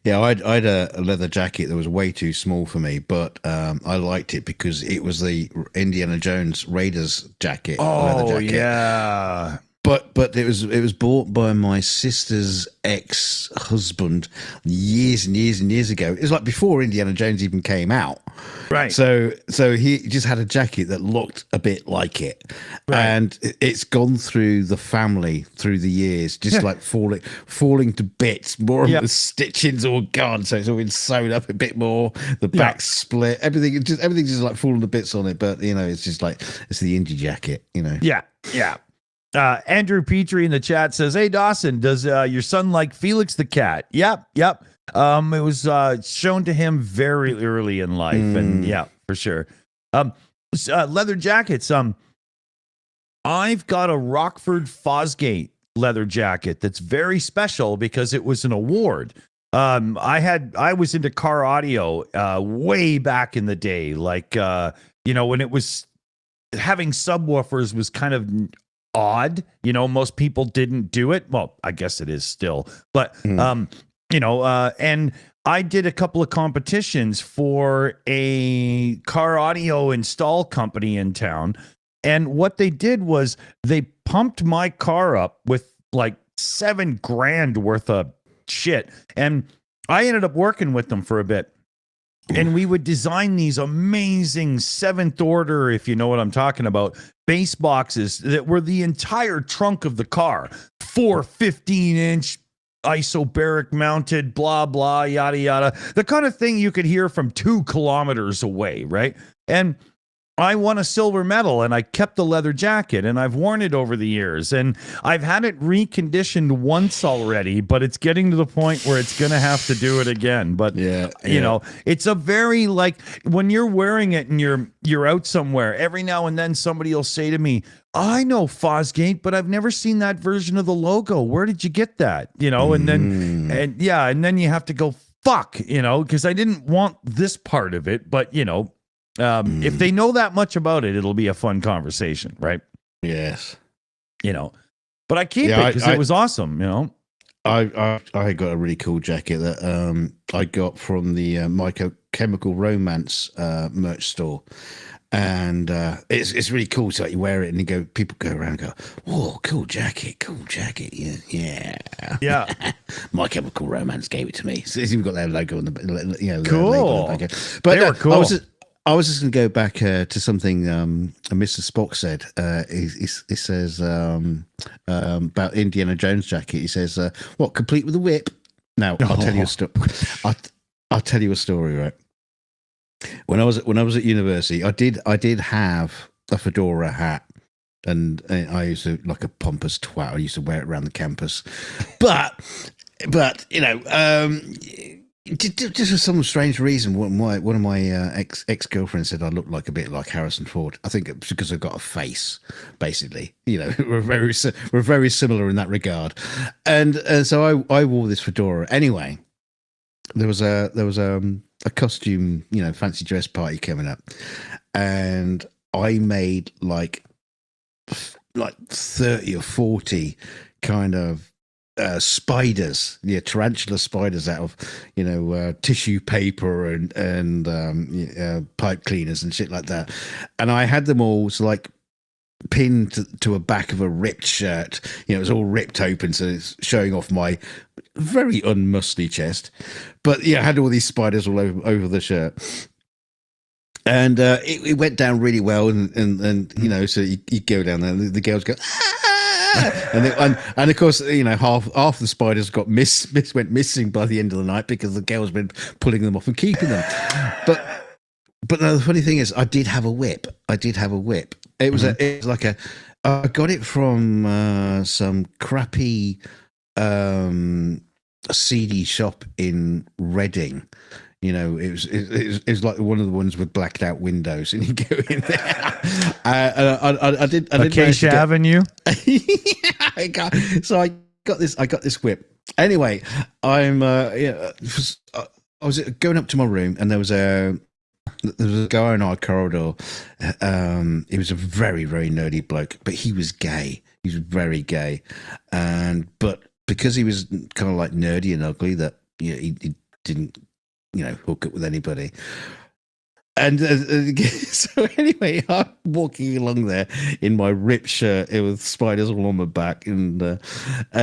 Yeah, I had a leather jacket that was way too small for me, but I liked it because it was the Indiana Jones Raiders jacket. Oh, yeah. But it was bought by my sister's ex-husband years and years and years ago. It was like before Indiana Jones even came out. Right. So he just had a jacket that looked a bit like it. Right. And it's gone through the family through the years, just like falling to bits. More of the stitching's all gone, so it's all been sewn up a bit more. The back's split. Everything's just like falling to bits on it. But it's just like it's the indie jacket, Yeah. Andrew Petrie in the chat says, "Hey Dawson, does your son like Felix the cat?" Yep. It was shown to him very early in life, and yeah, for sure. Leather jackets. I've got a Rockford Fosgate leather jacket that's very special because it was an award. I was into car audio way back in the day, like when it was having subwoofers was kind of odd. Most people didn't do it. Well, I guess it is still, but and I did a couple of competitions for a car audio install company in town, and what they did was they pumped my car up with like $7,000 worth of shit, and I ended up working with them for a bit. And we would design these amazing 7th order, if you know what I'm talking about, bass boxes that were the entire trunk of the car. 4 15-inch isobaric mounted, blah, blah, yada, yada. The kind of thing you could hear from 2 kilometers away, right? And I won a silver medal, and I kept the leather jacket, and I've worn it over the years, and I've had it reconditioned once already, but it's getting to the point where it's going to have to do it again. But it's a very, like, when you're wearing it and you're out somewhere, every now and then somebody will say to me, "I know Fosgate, but I've never seen that version of the logo. Where did you get that?" And then you have to go, fuck, because I didn't want this part of it, but if they know that much about it, it'll be a fun conversation, right? Yes. But I keep it because it was awesome, I got a really cool jacket that I got from the My Chemical Romance merch store. And it's really cool. So you wear it and people go around and go, "Whoa, cool jacket. Yeah. My Chemical Romance gave it to me." So it's even got their logo on the cool. Logo on the back. But they were cool. I was just going to go back to something Mr. Spock said. He says about Indiana Jones jacket. He says, "What, complete with a whip?" Now I'll tell you a story. I'll tell you a story. Right. When I was at university, I did have a fedora hat and I used to like a pompous twat. I used to wear it around the campus, but you know, just for some strange reason, one of my ex girlfriends said I looked like a bit like Harrison Ford. I think it's because I've got a face, basically. You know, we're very similar in that regard, and so I wore this fedora anyway. There was a costume, you know, fancy dress party coming up, and I made like 30 or 40 kind of spiders, tarantula spiders out of, you know, tissue paper and pipe cleaners and shit like that. And I had them all like pinned to a back of a ripped shirt. You know, it was all ripped open, so it's showing off my very unmuscly chest. But yeah, I had all these spiders all over the shirt. And it went down really well, and you know, so you go down there, and the girls go, ah! and of course, you know, half the spiders went missing by the end of the night because the girls been pulling them off and keeping them. But no, the funny thing is, I did have a whip. It was it was like I got it from some crappy CD shop in Reading. You know, it was like one of the ones with blacked out windows, and you go in there. I did Acacia Avenue. So I got this whip. Anyway, I was going up to my room, and there was a guy in our corridor. He was a very, very nerdy bloke, but he was gay. He was very gay, but because he was kind of like nerdy and ugly, that he didn't, you know, hook up with anybody. And so anyway, I'm walking along there in my ripped shirt with spiders all on my back, and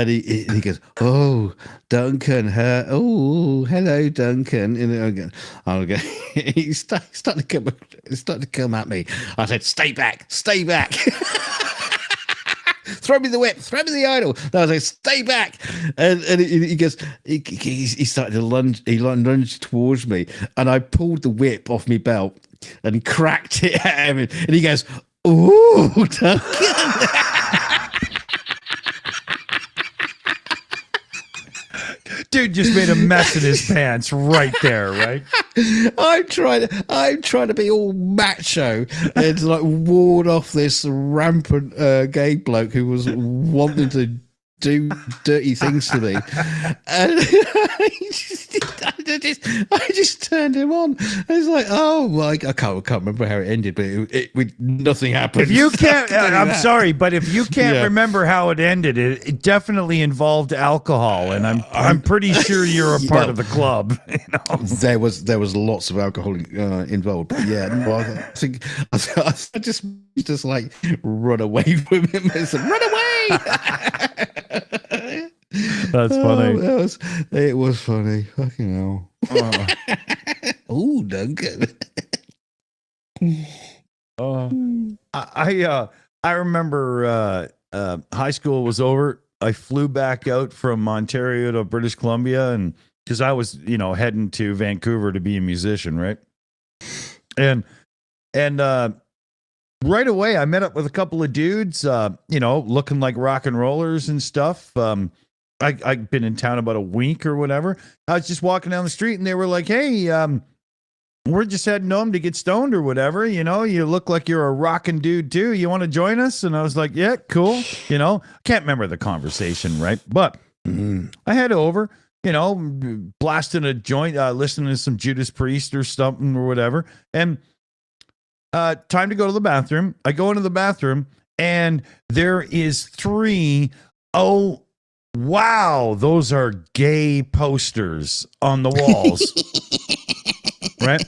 he goes, "Oh, Duncan, oh, hello, Duncan." And I'll go. He started to come at me. I said, "Stay back, stay back." Throw me the whip, throw me the idol. And I was like, stay back. And he goes, he started to lunge, he lunged towards me, and I pulled the whip off my belt and cracked it at him. And he goes, ooh, Duncan. Dude just made a mess in his pants right there, right? I'm trying to be all macho and to like ward off this rampant gay bloke who was wanting to do dirty things to me, and I just turned him on. It's like, oh, well, I can't remember how it ended, but nothing happened. If you can't, I'm sorry, but if you can't remember how it ended, it definitely involved alcohol, and I'm pretty sure you're a part of the club. You know? There was lots of alcohol involved. But yeah, no, I think I just like run away from him. I said, run away. That's funny. It was funny. Fucking hell. Oh, Duncan. I remember high school was over. I flew back out from Ontario to British Columbia, and because I was, you know, heading to Vancouver to be a musician, right? And right away, I met up with a couple of dudes, you know, looking like rock and rollers and stuff. I'd been in town about a week or whatever. I was just walking down the street, and they were like, hey, we're just heading home to get stoned or whatever. You know, you look like you're a rockin' dude too. You want to join us? And I was like, yeah, cool. You know, can't remember the conversation, right? But I head over, you know, blasting a joint, listening to some Judas Priest or something or whatever. And time to go to the bathroom. I go into the bathroom, and there is 3. Oh, wow, those are gay posters on the walls. Right?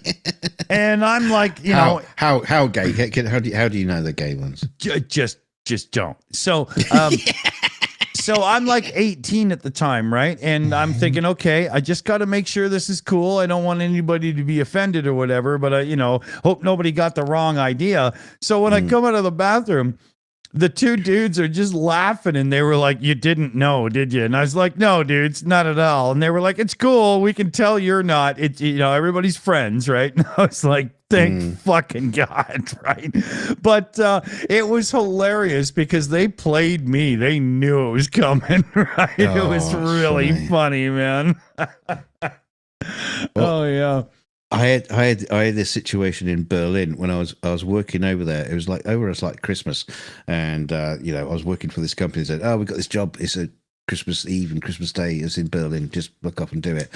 And I'm like, you know, how gay? How do you know the gay ones? Just don't. So, so I'm like 18 at the time, right? And I'm thinking, okay, I just got to make sure this is cool. I don't want anybody to be offended or whatever, but I, you know, hope nobody got the wrong idea. So when I come out of the bathroom, the two dudes are just laughing, and they were like, "You didn't know, did you?" And I was like, "No, dudes, not at all." And they were like, "It's cool. We can tell you're not. It's everybody's friends, right?" And I was like, "Thank fucking God," right? But it was hilarious because they played me. They knew it was coming, right? It was really funny, man. Well, Yeah. I had this situation in Berlin when I was working over there. It was like Christmas, and I was working for this company. They said, "Oh, we got this job. It's a Christmas Eve and Christmas Day. It's in Berlin. Just look up and do it."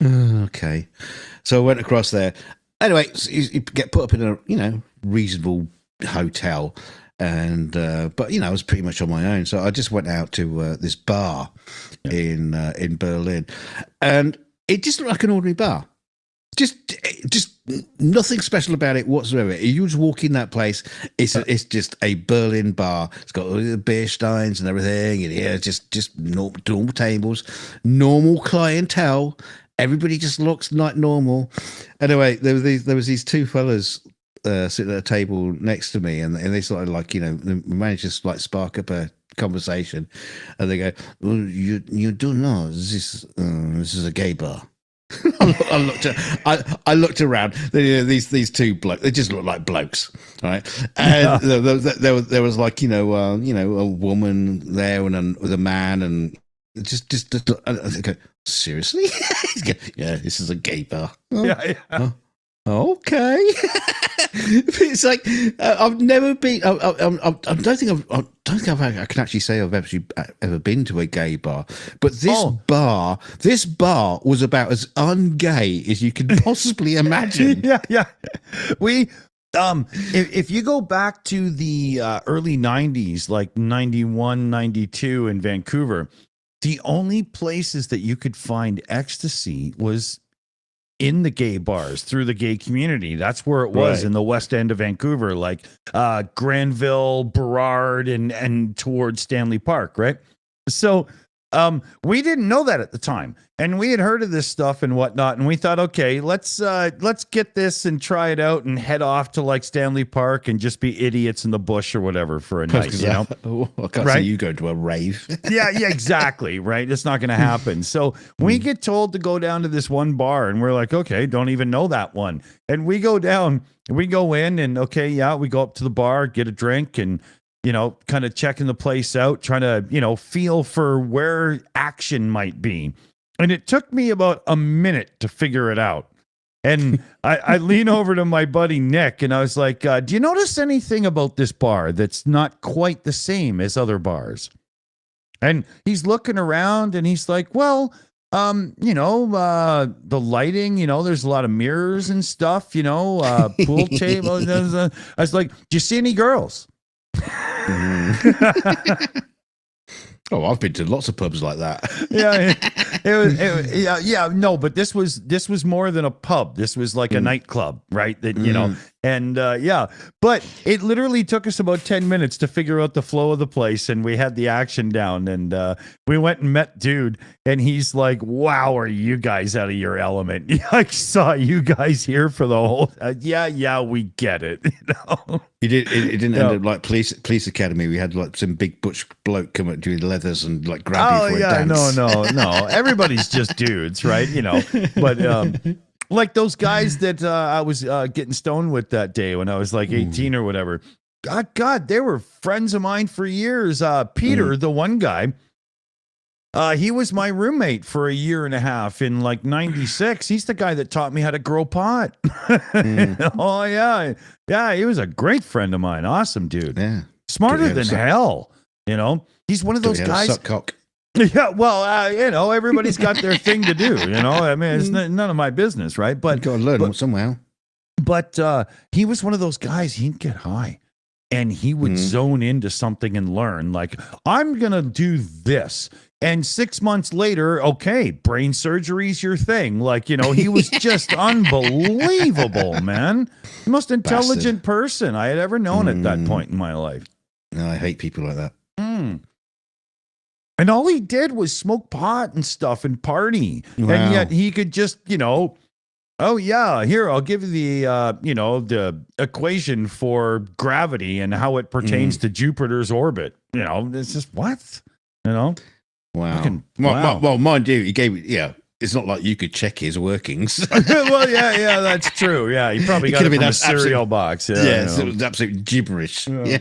Okay, so I went across there. Anyway, so you get put up in a reasonable hotel, and but I was pretty much on my own. So I just went out to this bar in Berlin, and it just looked like an ordinary bar. Just nothing special about it whatsoever. You just walk in that place, it's just a Berlin bar. It's got all the beer steins and everything, and just normal tables, normal clientele. Everybody just looks like normal. Anyway, there was these two fellas sitting at a table next to me, and they sort of they managed to spark up a conversation, and they go, "Well, you do know this is a gay bar." I looked around. These two blokes. They just look like blokes, right? And there was a woman there with a man, and just I go, seriously? Yeah, this is a gay bar. Oh, okay. It's like I've never been. I don't think I can actually say I've ever been to a gay bar. But this bar was about as ungay as you could possibly imagine. Yeah. We if you go back to the early 90s, like 91, 92 in Vancouver, the only places that you could find ecstasy was in the gay bars, through the gay community. That's where it was, in the west end of Vancouver, like Granville, Burrard, and towards Stanley Park, right? So we didn't know that at the time, and we had heard of this stuff and whatnot, and we thought, okay, let's get this and try it out and head off to like Stanley Park and just be idiots in the bush or whatever for a night, I can't see you go to a rave. yeah, exactly, right? It's not going to happen. So we get told to go down to this one bar, and we're like, okay, don't even know that one. And we go down, we go in, and we go up to the bar, get a drink, and kind of checking the place out, trying to, feel for where action might be. And it took me about a minute to figure it out. And I lean over to my buddy Nick, and I was like, do you notice anything about this bar that's not quite the same as other bars? And he's looking around, and he's like, well, the lighting, there's a lot of mirrors and stuff, pool table. I was like, do you see any girls? Oh, I've been to lots of pubs like that. No, but this was more than a pub. This was like a nightclub, right? That but it literally took us about 10 minutes to figure out the flow of the place, and we had the action down, and we went and met dude, and he's like, "Wow, are you guys out of your element? I saw you guys here for the whole we get it." It didn't end up like police academy. We had like some big butch bloke come up doing leathers and like grab you for a dance. No. Everybody's just dudes, right? But like those guys that I was getting stoned with that day when I was like 18 or whatever. God, they were friends of mine for years. Peter, the one guy, he was my roommate for a year and a half in like 96. He's the guy that taught me how to grow pot. Oh, yeah. Yeah, he was a great friend of mine. Awesome dude. Yeah. Smarter than hell. He's one of those guys. Suck cock. Yeah, well, everybody's got their thing to do. I mean, it's none of my business, right? But you got to learn somehow. But he was one of those guys. He'd get high, and he would zone into something and learn. Like, I'm gonna do this, and 6 months later, okay, brain surgery's your thing. Like, he was just unbelievable, man. The most intelligent person I had ever known at that point in my life. No, I hate people like that. And all he did was smoke pot and stuff and party. Wow. And yet he could just, Oh yeah, here I'll give you the the equation for gravity and how it pertains to Jupiter's orbit. It's just what? Wow. Wow. Well, mind you, he gave it. Yeah, it's not like you could check his workings. Well, yeah, that's true. Yeah, he probably got it from a cereal box. Yeah, it was absolute gibberish. Yeah.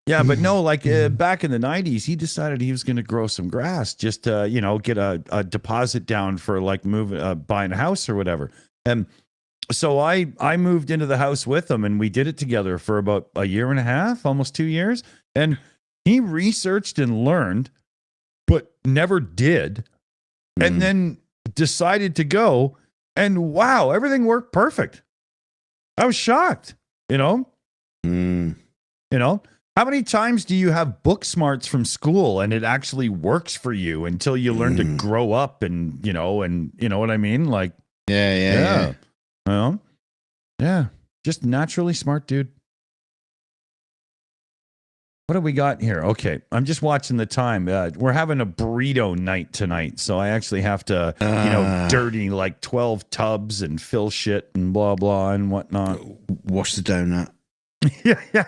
Yeah, but no, like back in the 90s, he decided he was going to grow some grass just to, get a deposit down for like buying a house or whatever. And so I moved into the house with him and we did it together for about a year and a half, almost 2 years. And he researched and learned, but never did. And then decided to go. And wow, everything worked perfect. I was shocked, How many times do you have book smarts from school and it actually works for you until you learn to grow up and you know what I mean? Like, yeah. Well, yeah, just naturally smart dude. What do we got here? Okay, I'm just watching the time. We're having a burrito night tonight, so I actually have to, dirty like 12 tubs and fill shit and blah blah and whatnot. Wash the donut. Yeah.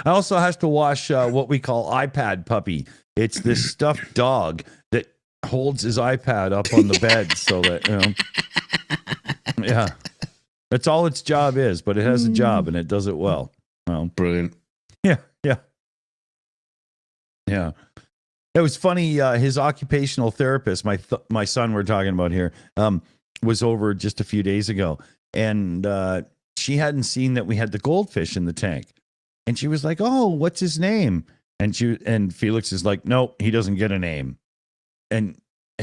I also has to wash what we call iPad puppy. It's this stuffed dog that holds his iPad up on the bed so that yeah, that's all its job is. But it has a job and it does it well. Well, brilliant. Yeah. It was funny. His occupational therapist, my son, we're talking about here, was over just a few days ago, and she hadn't seen that we had the goldfish in the tank. And she was like, "Oh, what's his name?" And Felix is like, "No, he doesn't get a name." And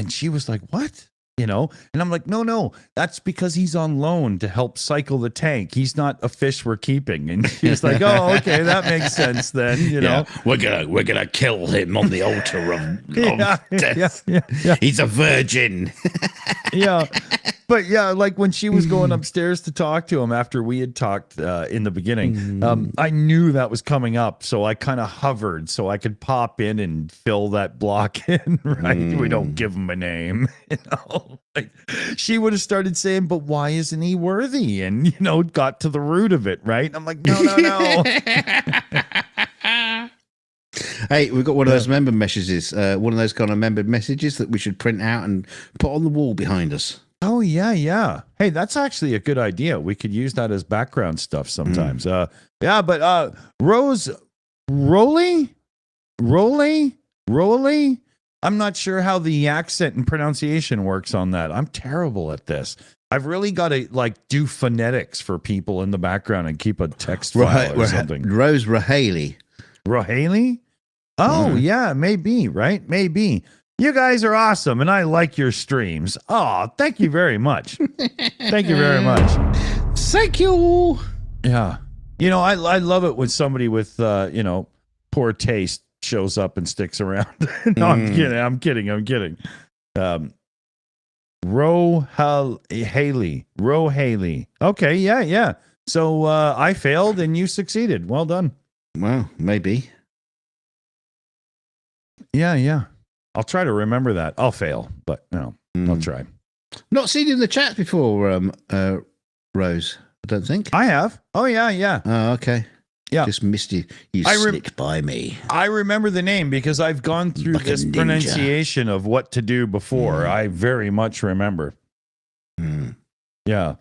she was like, "What?" And I'm like, no, that's because he's on loan to help cycle the tank. He's not a fish we're keeping. And she's like, "Oh, okay, that makes sense then." We're gonna kill him on the altar of death. Yeah. He's a virgin. Yeah. But yeah, like when she was going upstairs to talk to him after we had talked in the beginning, I knew that was coming up. So I kind of hovered so I could pop in and fill that block in, right? We don't give him a name, Like she would have started saying, "But why isn't he worthy?" And, got to the root of it, right? And I'm like, no. Hey, we've got one of those member messages, one of those kind of member messages that we should print out and put on the wall behind us. Oh, yeah. Hey, that's actually a good idea. We could use that as background stuff sometimes. But Rose, Rolly? I'm not sure how the accent and pronunciation works on that. I'm terrible at this. I've really got to do phonetics for people in the background and keep a text file or something. Rose Rahaley. Rahaley? Oh, yeah, maybe, right? Maybe. You guys are awesome, and I like your streams. Oh, thank you very much. Thank you very much. Thank you. Yeah. I love it when somebody with, poor taste shows up and sticks around. No, I'm kidding. Ro Haley. Okay, yeah. So I failed and you succeeded. Well done. Well, maybe. Yeah. I'll try to remember that. I'll fail, but no, I'll try. Not seen you in the chat before, Rose. I don't think I have. Oh yeah. Oh, okay. Yeah, just missed you. You slipped by me. I remember the name because I've gone through this pronunciation of what to do before. I very much remember. Yeah.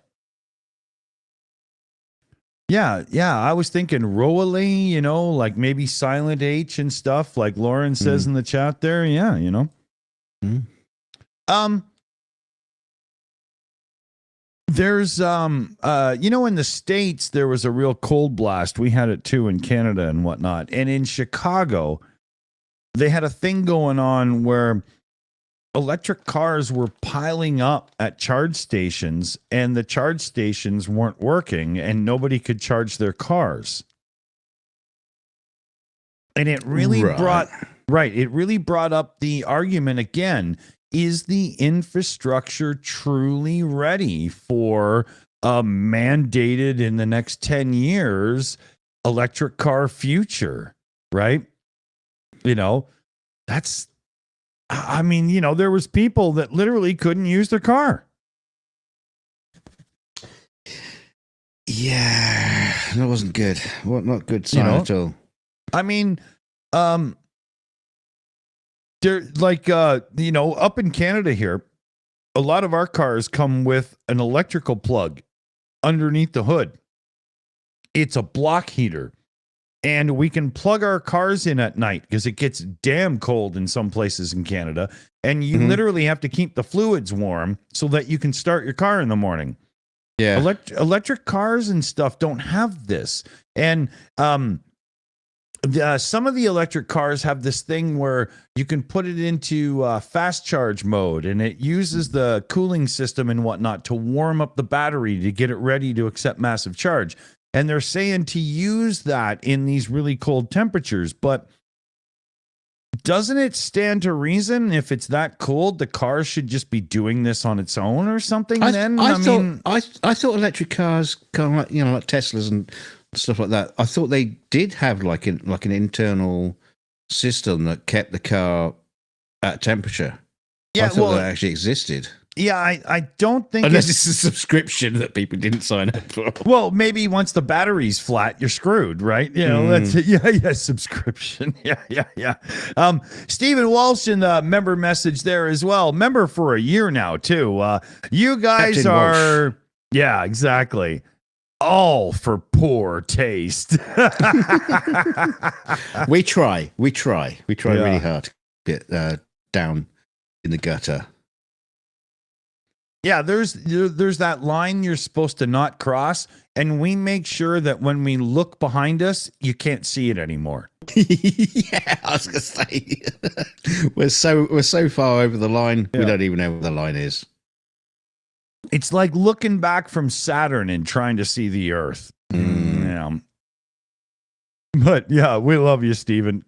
I was thinking Roally, like maybe silent H and stuff, like Lauren says in the chat there. Yeah, There's in the States there was a real cold blast. We had it too in Canada and whatnot. And in Chicago, they had a thing going on where electric cars were piling up at charge stations and the charge stations weren't working and nobody could charge their cars. And it really brought up the argument again. Is the infrastructure truly ready for a mandated in the next 10 years electric car future? Right? That's I mean, there was people that literally couldn't use their car. Yeah, that wasn't good. Not good sign at all. I mean, there, like, up in Canada here, a lot of our cars come with an electrical plug underneath the hood. It's a block heater, and we can plug our cars in at night because it gets damn cold in some places in Canada, and you literally have to keep the fluids warm so that you can start your car in the morning. Yeah. Electric cars and stuff don't have this. And some of the electric cars have this thing where you can put it into fast charge mode, and it uses the cooling system and whatnot to warm up the battery to get it ready to accept massive charge. And they're saying to use that in these really cold temperatures. But doesn't it stand to reason if it's that cold, the car should just be doing this on its own or something? I thought electric cars, kind of like like Teslas and stuff like that. I thought they did have like an internal system that kept the car at temperature. Yeah, I thought that actually existed. Yeah, I don't think unless it's a subscription that people didn't sign up for. Well, maybe once the battery's flat, you're screwed, right? That's it. Subscription. Yeah. Stephen Walsh in the member message there as well. Member for a year now too. You guys Captain are Walsh. Yeah, exactly. All for poor taste. We try really hard to get down in the gutter. Yeah, there's that line you're supposed to not cross, and we make sure that when we look behind us, you can't see it anymore. Yeah, I was gonna say we're so far over the line, we don't even know where the line is. It's like looking back from Saturn and trying to see the Earth. Yeah. But yeah, we love you, Stephen.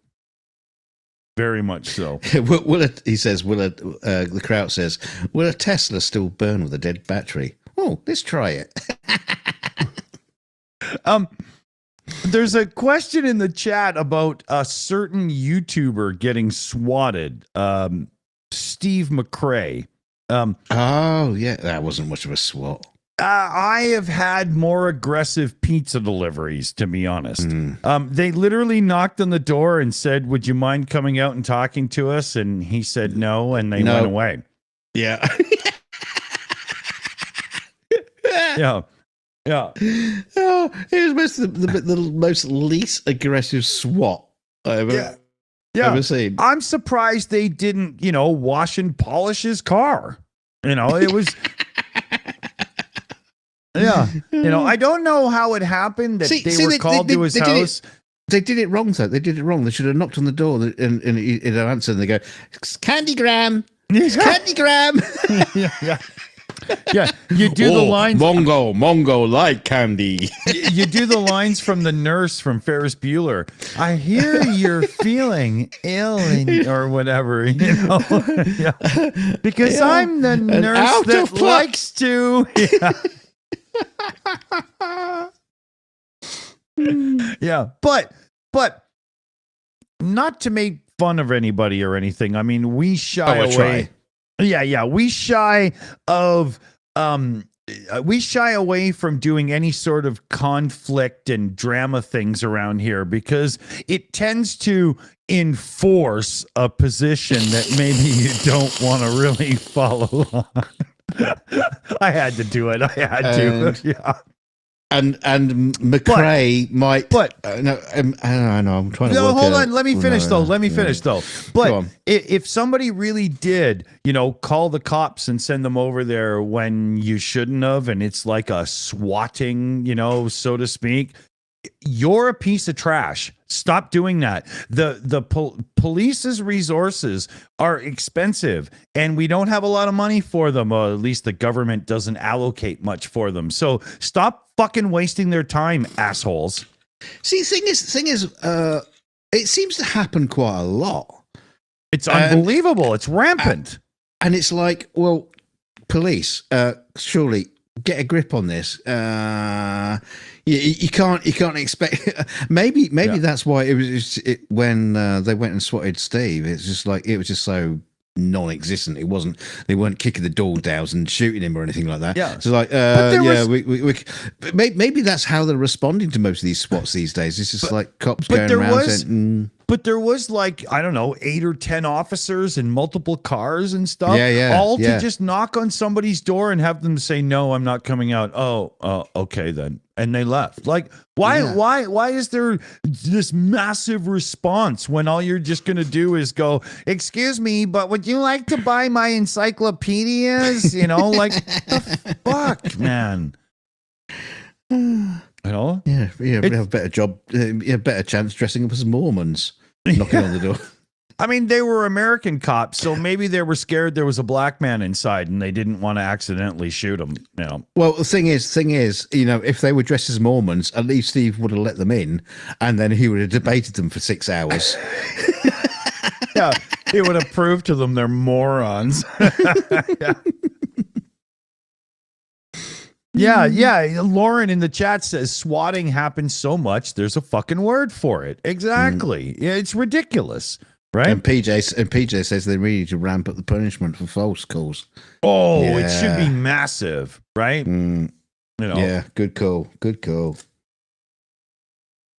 Very much so. The crowd says, will a Tesla still burn with a dead battery? Oh, let's try it. There's a question in the chat about a certain YouTuber getting swatted. Steve McRae. Oh, yeah, that wasn't much of a swat. I have had more aggressive pizza deliveries, to be honest. They literally knocked on the door and said, would you mind coming out and talking to us? And he said no, and they went away. Yeah. Yeah. Oh, it was the most least aggressive swat I've ever seen. I'm surprised they didn't, wash and polish his car. It was... Yeah. I don't know how it happened that they were called to his house. They did it wrong, though. They did it wrong. They should have knocked on the door and it answered, and they go, Candygram. It's Candygram. Yeah. You do the lines. Mongo like candy. You do the lines from the nurse from Ferris Bueller. I hear you're feeling ill or whatever, Yeah. Because I'm the nurse that likes to. Yeah. But not to make fun of anybody or anything. I mean, we shy away. Yeah. We shy away from doing any sort of conflict and drama things around here because it tends to enforce a position that maybe you don't want to really follow on. I had to do it. I had to. Yeah. And McRae might. But I know. I'm trying to. No, hold on. Let me finish though. But if somebody really did, call the cops and send them over there when you shouldn't have, and it's like a swatting, so to speak, you're a piece of trash. Stop doing that. The police's resources are expensive, and we don't have a lot of money for them. Or at least the government doesn't allocate much for them. So stop fucking wasting their time, assholes. See, thing is, it seems to happen quite a lot. It's unbelievable. It's rampant. And it's like, well, police, surely get a grip on this. You can't expect. Maybe that's why it was when they went and swatted Steve. It's just like it was just so non-existent. It wasn't. They weren't kicking the door down and shooting him or anything like that. Yeah. So like, yeah, maybe that's how they're responding to most of these SWATs these days. It's just like cops going around saying. But there was like, I don't know, 8 or 10 officers in multiple cars and stuff. Yeah, to just knock on somebody's door and have them say, no, I'm not coming out. Oh, okay then. And they left. Like, why is there this massive response when all you're just going to do is go, excuse me, but would you like to buy my encyclopedias? You know, like, the fuck, man. You know? Yeah, we have a better job, a better chance dressing up as Mormons, knocking on the door. I mean, they were American cops, so maybe they were scared there was a black man inside and they didn't want to accidentally shoot him. You know. Well, the thing is, you know, if they were dressed as Mormons, at least Steve would have let them in, and then he would have debated them for 6 hours. Yeah, he would have proved to them they're morons. Yeah. Lauren in the chat says swatting happens so much, there's a fucking word for it. Exactly. Yeah, it's ridiculous. Right. And PJ says they really need to ramp up the punishment for false calls. Oh, it should be massive, right? You know. Yeah, good call.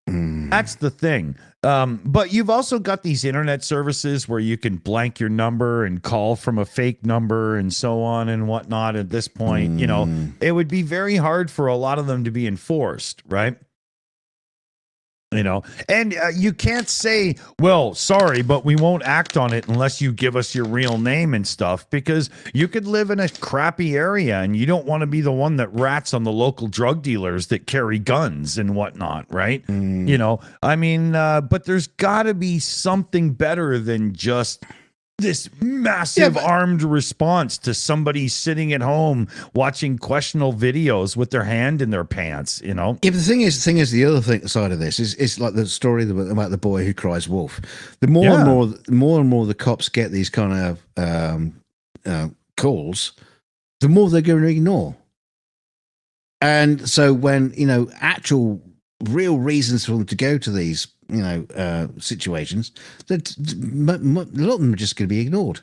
That's the thing. But you've also got these internet services where you can blank your number and call from a fake number and so on and whatnot. At this point, you know, it would be very hard for a lot of them to be enforced, right? You know, and you can't say, well, sorry, but we won't act on it unless you give us your real name and stuff, because you could live in a crappy area and you don't want to be the one that rats on the local drug dealers that carry guns and whatnot, right? You know, I mean, but there's got to be something better than just this massive armed response to somebody sitting at home watching questionable videos with their hand in their pants, you know? Yeah, but the thing is, the other side of this is like the story about the boy who cries wolf. The more and more the cops get these kind of calls, the more they're going to ignore. And so when, you know, actual real reasons for them to go to these, you know, situations, that a lot of them are just going to be ignored.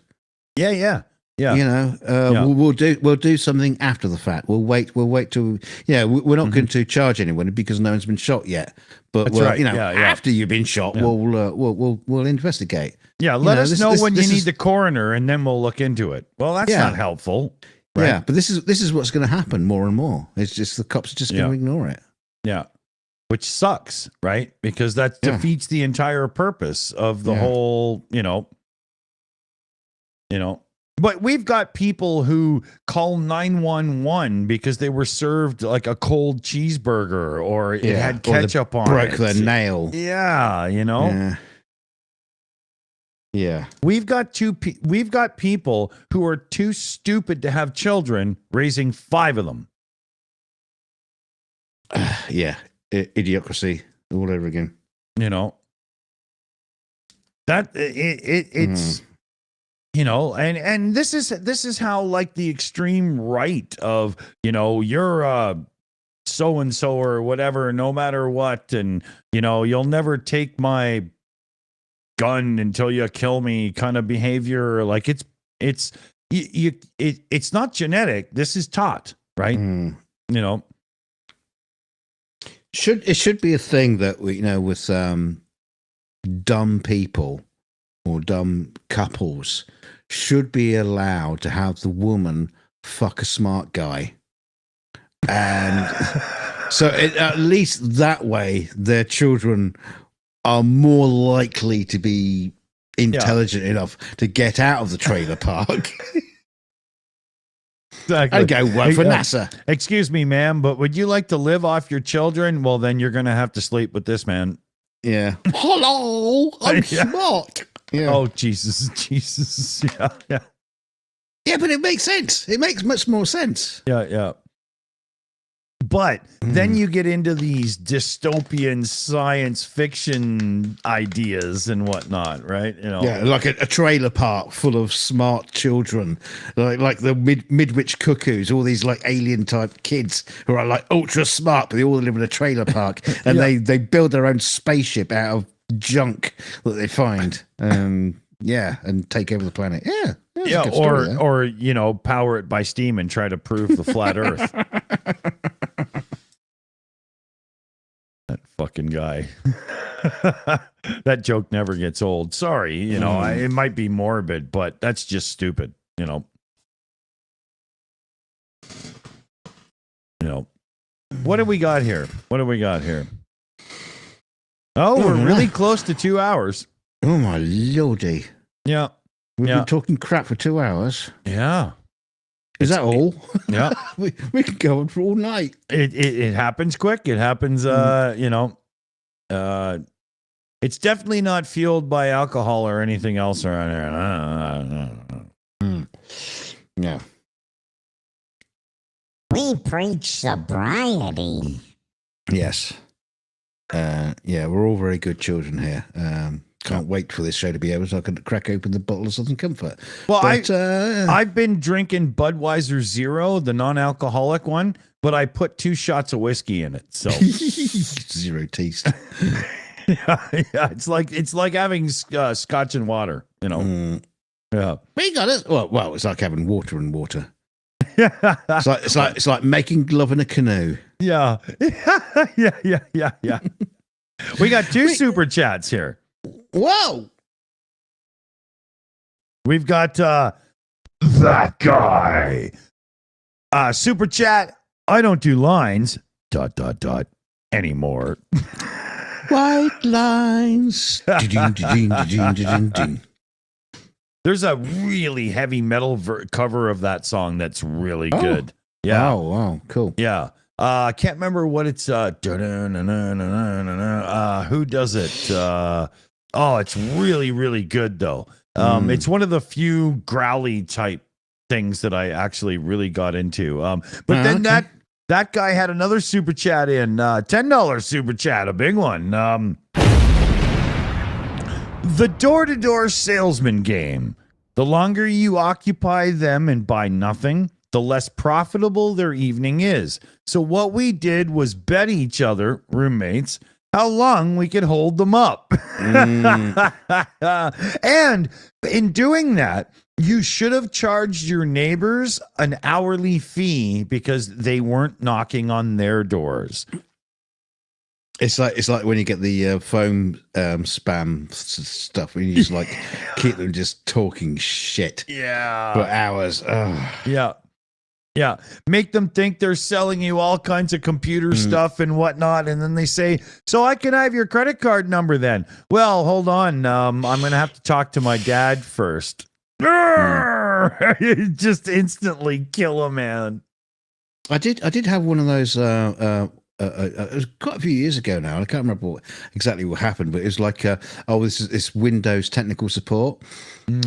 Yeah. You know, we'll do something after the fact. We'll wait till, yeah, we're not going to charge anyone because no one's been shot yet. But you know, after you've been shot, we'll investigate. Yeah, let us know when you need the coroner, and then we'll look into it. Well, that's not helpful. Right? Yeah, but this is what's going to happen more and more. It's just the cops are just going to ignore it. Yeah. Which sucks, right? Because that defeats the entire purpose of the whole, you know. But we've got people who call 911 because they were served like a cold cheeseburger or it had ketchup on broke it. Broke their nail. Yeah, you know. Yeah. We've got people who are too stupid to have children, raising 5 of them. Yeah. Idiocracy all over again. You know. That it's you know, and this is how like the extreme right of, you know, you're so and so or whatever, no matter what, and you know, you'll never take my gun until you kill me kind of behavior. Like it's not genetic. This is taught, right? You know, it should be a thing that we, you know, with dumb people or dumb couples should be allowed to have the woman fuck a smart guy. And so at least that way their children are more likely to be intelligent enough to get out of the trailer park. Exactly. And go work for NASA. Excuse me, ma'am, but would you like to live off your children? Well, then you're going to have to sleep with this man. Yeah. Hello, I'm smart. Yeah. Oh, Jesus. Yeah. Yeah, but it makes sense. It makes much more sense. Yeah. But then you get into these dystopian science fiction ideas and whatnot, right? You know, yeah, like a trailer park full of smart children, like the Midwich Cuckoos, all these like alien type kids who are like ultra smart, but they all live in a trailer park, and they build their own spaceship out of junk that they find. Yeah, and take over the planet. Yeah. That's a Yeah, good story, though. or you know, power it by steam and try to prove the flat Earth. That fucking guy. That joke never gets old. Sorry, you know, it might be morbid, but that's just stupid. You know. What do we got here? Oh, we're really close to 2 hours. Oh my lordy. Yeah. We've been talking crap for 2 hours. Yeah. Is that all? Yeah. we can go on for all night. It happens quick. It happens, you know, it's definitely not fueled by alcohol or anything else around here. Yeah. We preach sobriety. Yes. Yeah, we're all very good children here. Can't wait for this show to be over so I can crack open the bottle of Southern Comfort. Well, but, I've been drinking Budweiser Zero, the non-alcoholic one, but I put 2 shots of whiskey in it. So zero taste. yeah, it's like having scotch and water, you know. Yeah. We got it. Well, it's like having water and water. It's like making love in a canoe. Yeah. Yeah. We got 2 super chats here. Whoa. We've got that guy. Super chat. I don't do lines. ... anymore. White lines. There's a really heavy metal cover of that song that's really good. Yeah. Oh, wow. Cool. Yeah. I can't remember what it's who does it? It's really, really good though. It's one of the few growly type things that I actually really got into. But then that guy had another super chat in, $10 super chat, a big one. The door-to-door salesman game. The longer you occupy them and buy nothing, the less profitable their evening is. So what we did was bet each other, roommates, how long we could hold them up. And in doing that, you should have charged your neighbors an hourly fee because they weren't knocking on their doors. It's like when you get the phone spam stuff, when you just like keep them just talking shit for hours. Ugh. Yeah. Make them think they're selling you all kinds of computer stuff and whatnot. And then they say, so I can have your credit card number then. Well, hold on. I'm going to have to talk to my dad first. You just instantly kill a man. I did have one of those, it was quite a few years ago now. I can't remember exactly what happened, but it was like, this Windows technical support.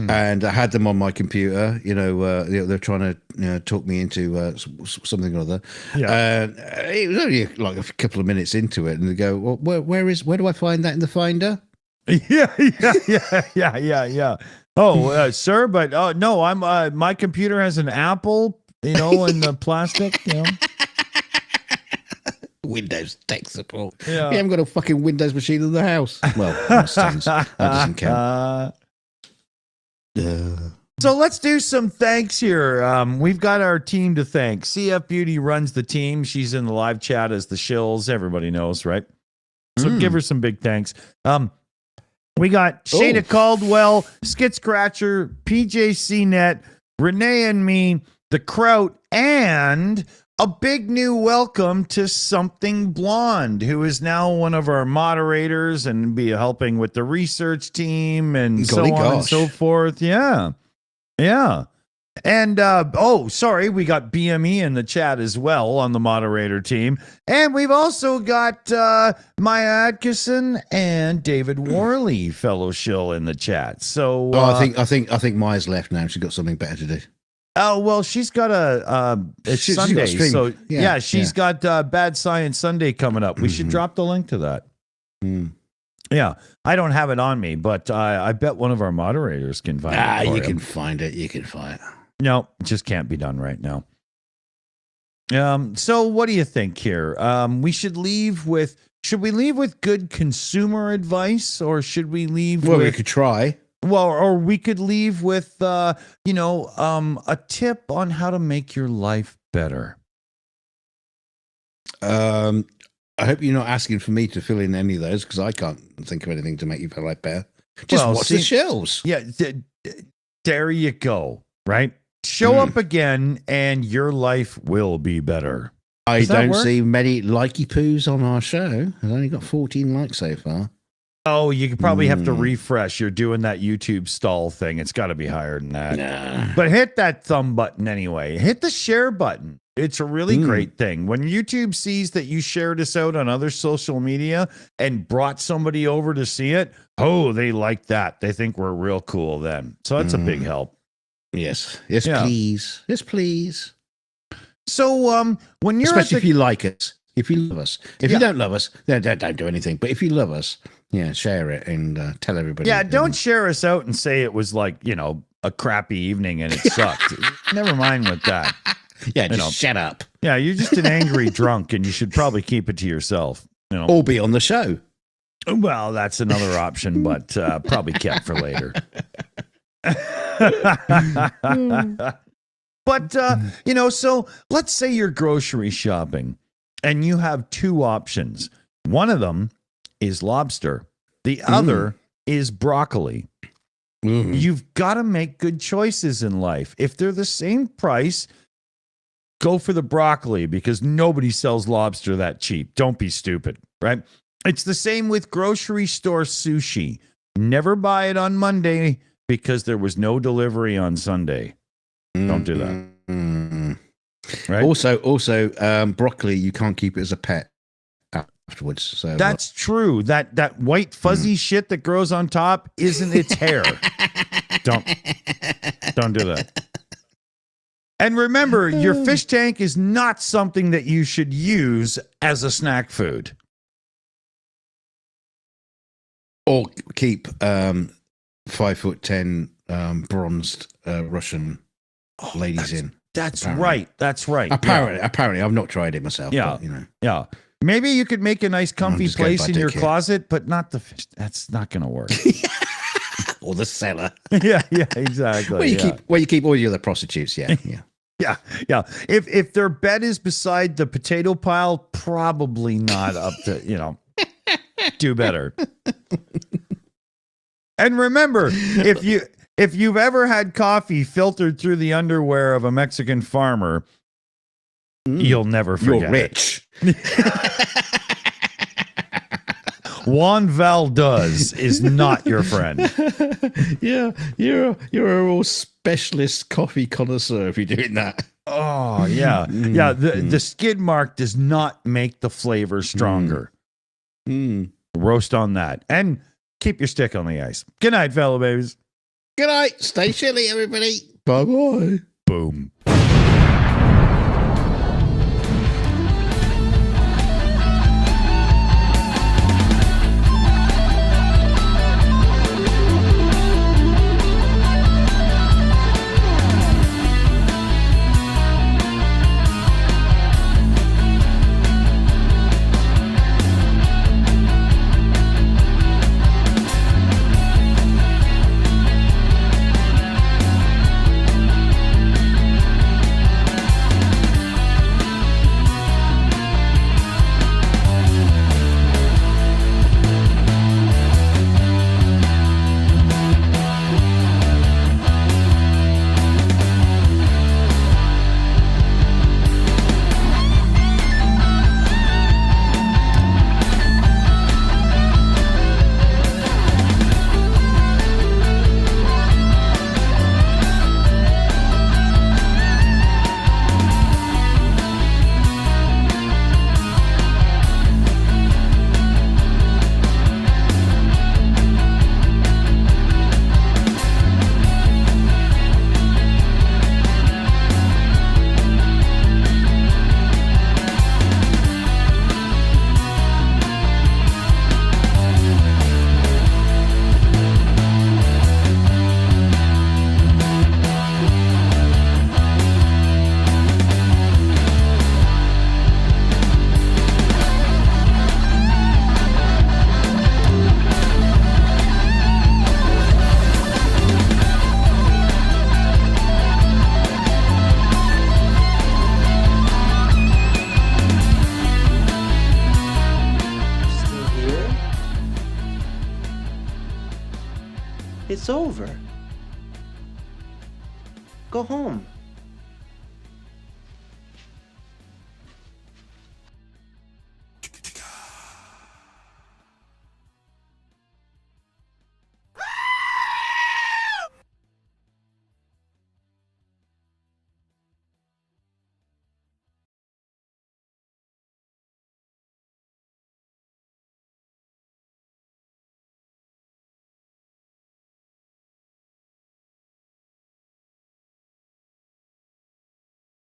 And I had them on my computer, they're trying to talk me into something or other. Yeah. And it was only like a couple of minutes into it, and they go, well, where do I find that in the Finder? Yeah. Oh, sir, but no, I'm my computer has an Apple, in the plastic, Windows tech support. Yeah. We haven't got a fucking Windows machine in the house. Well, that doesn't count. So let's do some thanks here. We've got our team to thank. CF Beauty runs the team. She's in the live chat as the Shills. Everybody knows, right? So give her some big thanks. We got Shayna Caldwell, Skid Scratcher, PJ CNet, Renee and me, The Kraut, and a big new welcome to Something Blonde, who is now one of our moderators and be helping with the research team and so on and so forth. Yeah. And, sorry, we got BME in the chat as well on the moderator team. And we've also got Maya Atkinson and David Worley, fellow shill, in the chat. So I think Maya's left now. She's got something better to do. Oh, well, she's got it's Sunday. So she's got Bad Science Sunday coming up. We should drop the link to that. Yeah, I don't have it on me, but I bet one of our moderators can find it. You can find it. You can find it. No, it just can't be done right now. So what do you think here? Should we leave with good consumer advice, or should we leave we could try. Well, or we could leave with, a tip on how to make your life better. I hope you're not asking for me to fill in any of those because I can't think of anything to make you feel like better. Just watch the Shills. Yeah, there you go. Right? Show up again, and your life will be better. I don't see many likey poos on our show. I've only got 14 likes so far. Oh, you could probably have to refresh. You're doing that YouTube stall thing. It's got to be higher than that. Nah. But hit that thumb button anyway. Hit the share button. It's a really great thing. When YouTube sees that you shared us out on other social media and brought somebody over to see it, they like that. They think we're real cool then. So that's a big help. Yes. Yes, please. Yes, please. So when you're especially if you like us, if you love us. If you don't love us, then don't do anything. But if you love us, share it and tell everybody. Yeah, don't share us out and say it was like, a crappy evening and it sucked. Never mind with that. Yeah, just shut up. Yeah, you're just an angry drunk and you should probably keep it to yourself. Or be on the show. Well, that's another option, but probably kept for later. But, so let's say you're grocery shopping and you have two options. One of them is lobster. The other is broccoli. You've got to make good choices in life. If they're the same price, go for the broccoli because nobody sells lobster that cheap. Don't be stupid, right? It's the same with grocery store sushi. Never buy it on Monday because there was no delivery on Sunday. Don't do that. Right? Also, broccoli, you can't keep it as a pet afterwards. So that's true. That white fuzzy shit that grows on top isn't its hair. Don't do that. And remember, your fish tank is not something that you should use as a snack food. Or keep 5'10" bronzed Russian ladies in. That's apparently. right. That's right. Apparently, I've not tried it myself. Yeah, but, yeah. Maybe you could make a nice, comfy place in your closet, but not the fish. That's not going to work. Or the cellar. Yeah, exactly. Where you keep all your other prostitutes. Yeah. Yeah. If their bed is beside the potato pile, probably not up to, do better. And remember, if you've ever had coffee filtered through the underwear of a Mexican farmer, you'll never forget. You're rich. Juan Valdez is not your friend. Yeah, you're a real specialist coffee connoisseur if you're doing that. Oh, yeah. Yeah, the skid mark does not make the flavor stronger. Roast on that. And keep your stick on the ice. Good night, fellow babies. Good night. Stay chilly, everybody. Bye-bye. Boom. It's over. Go home.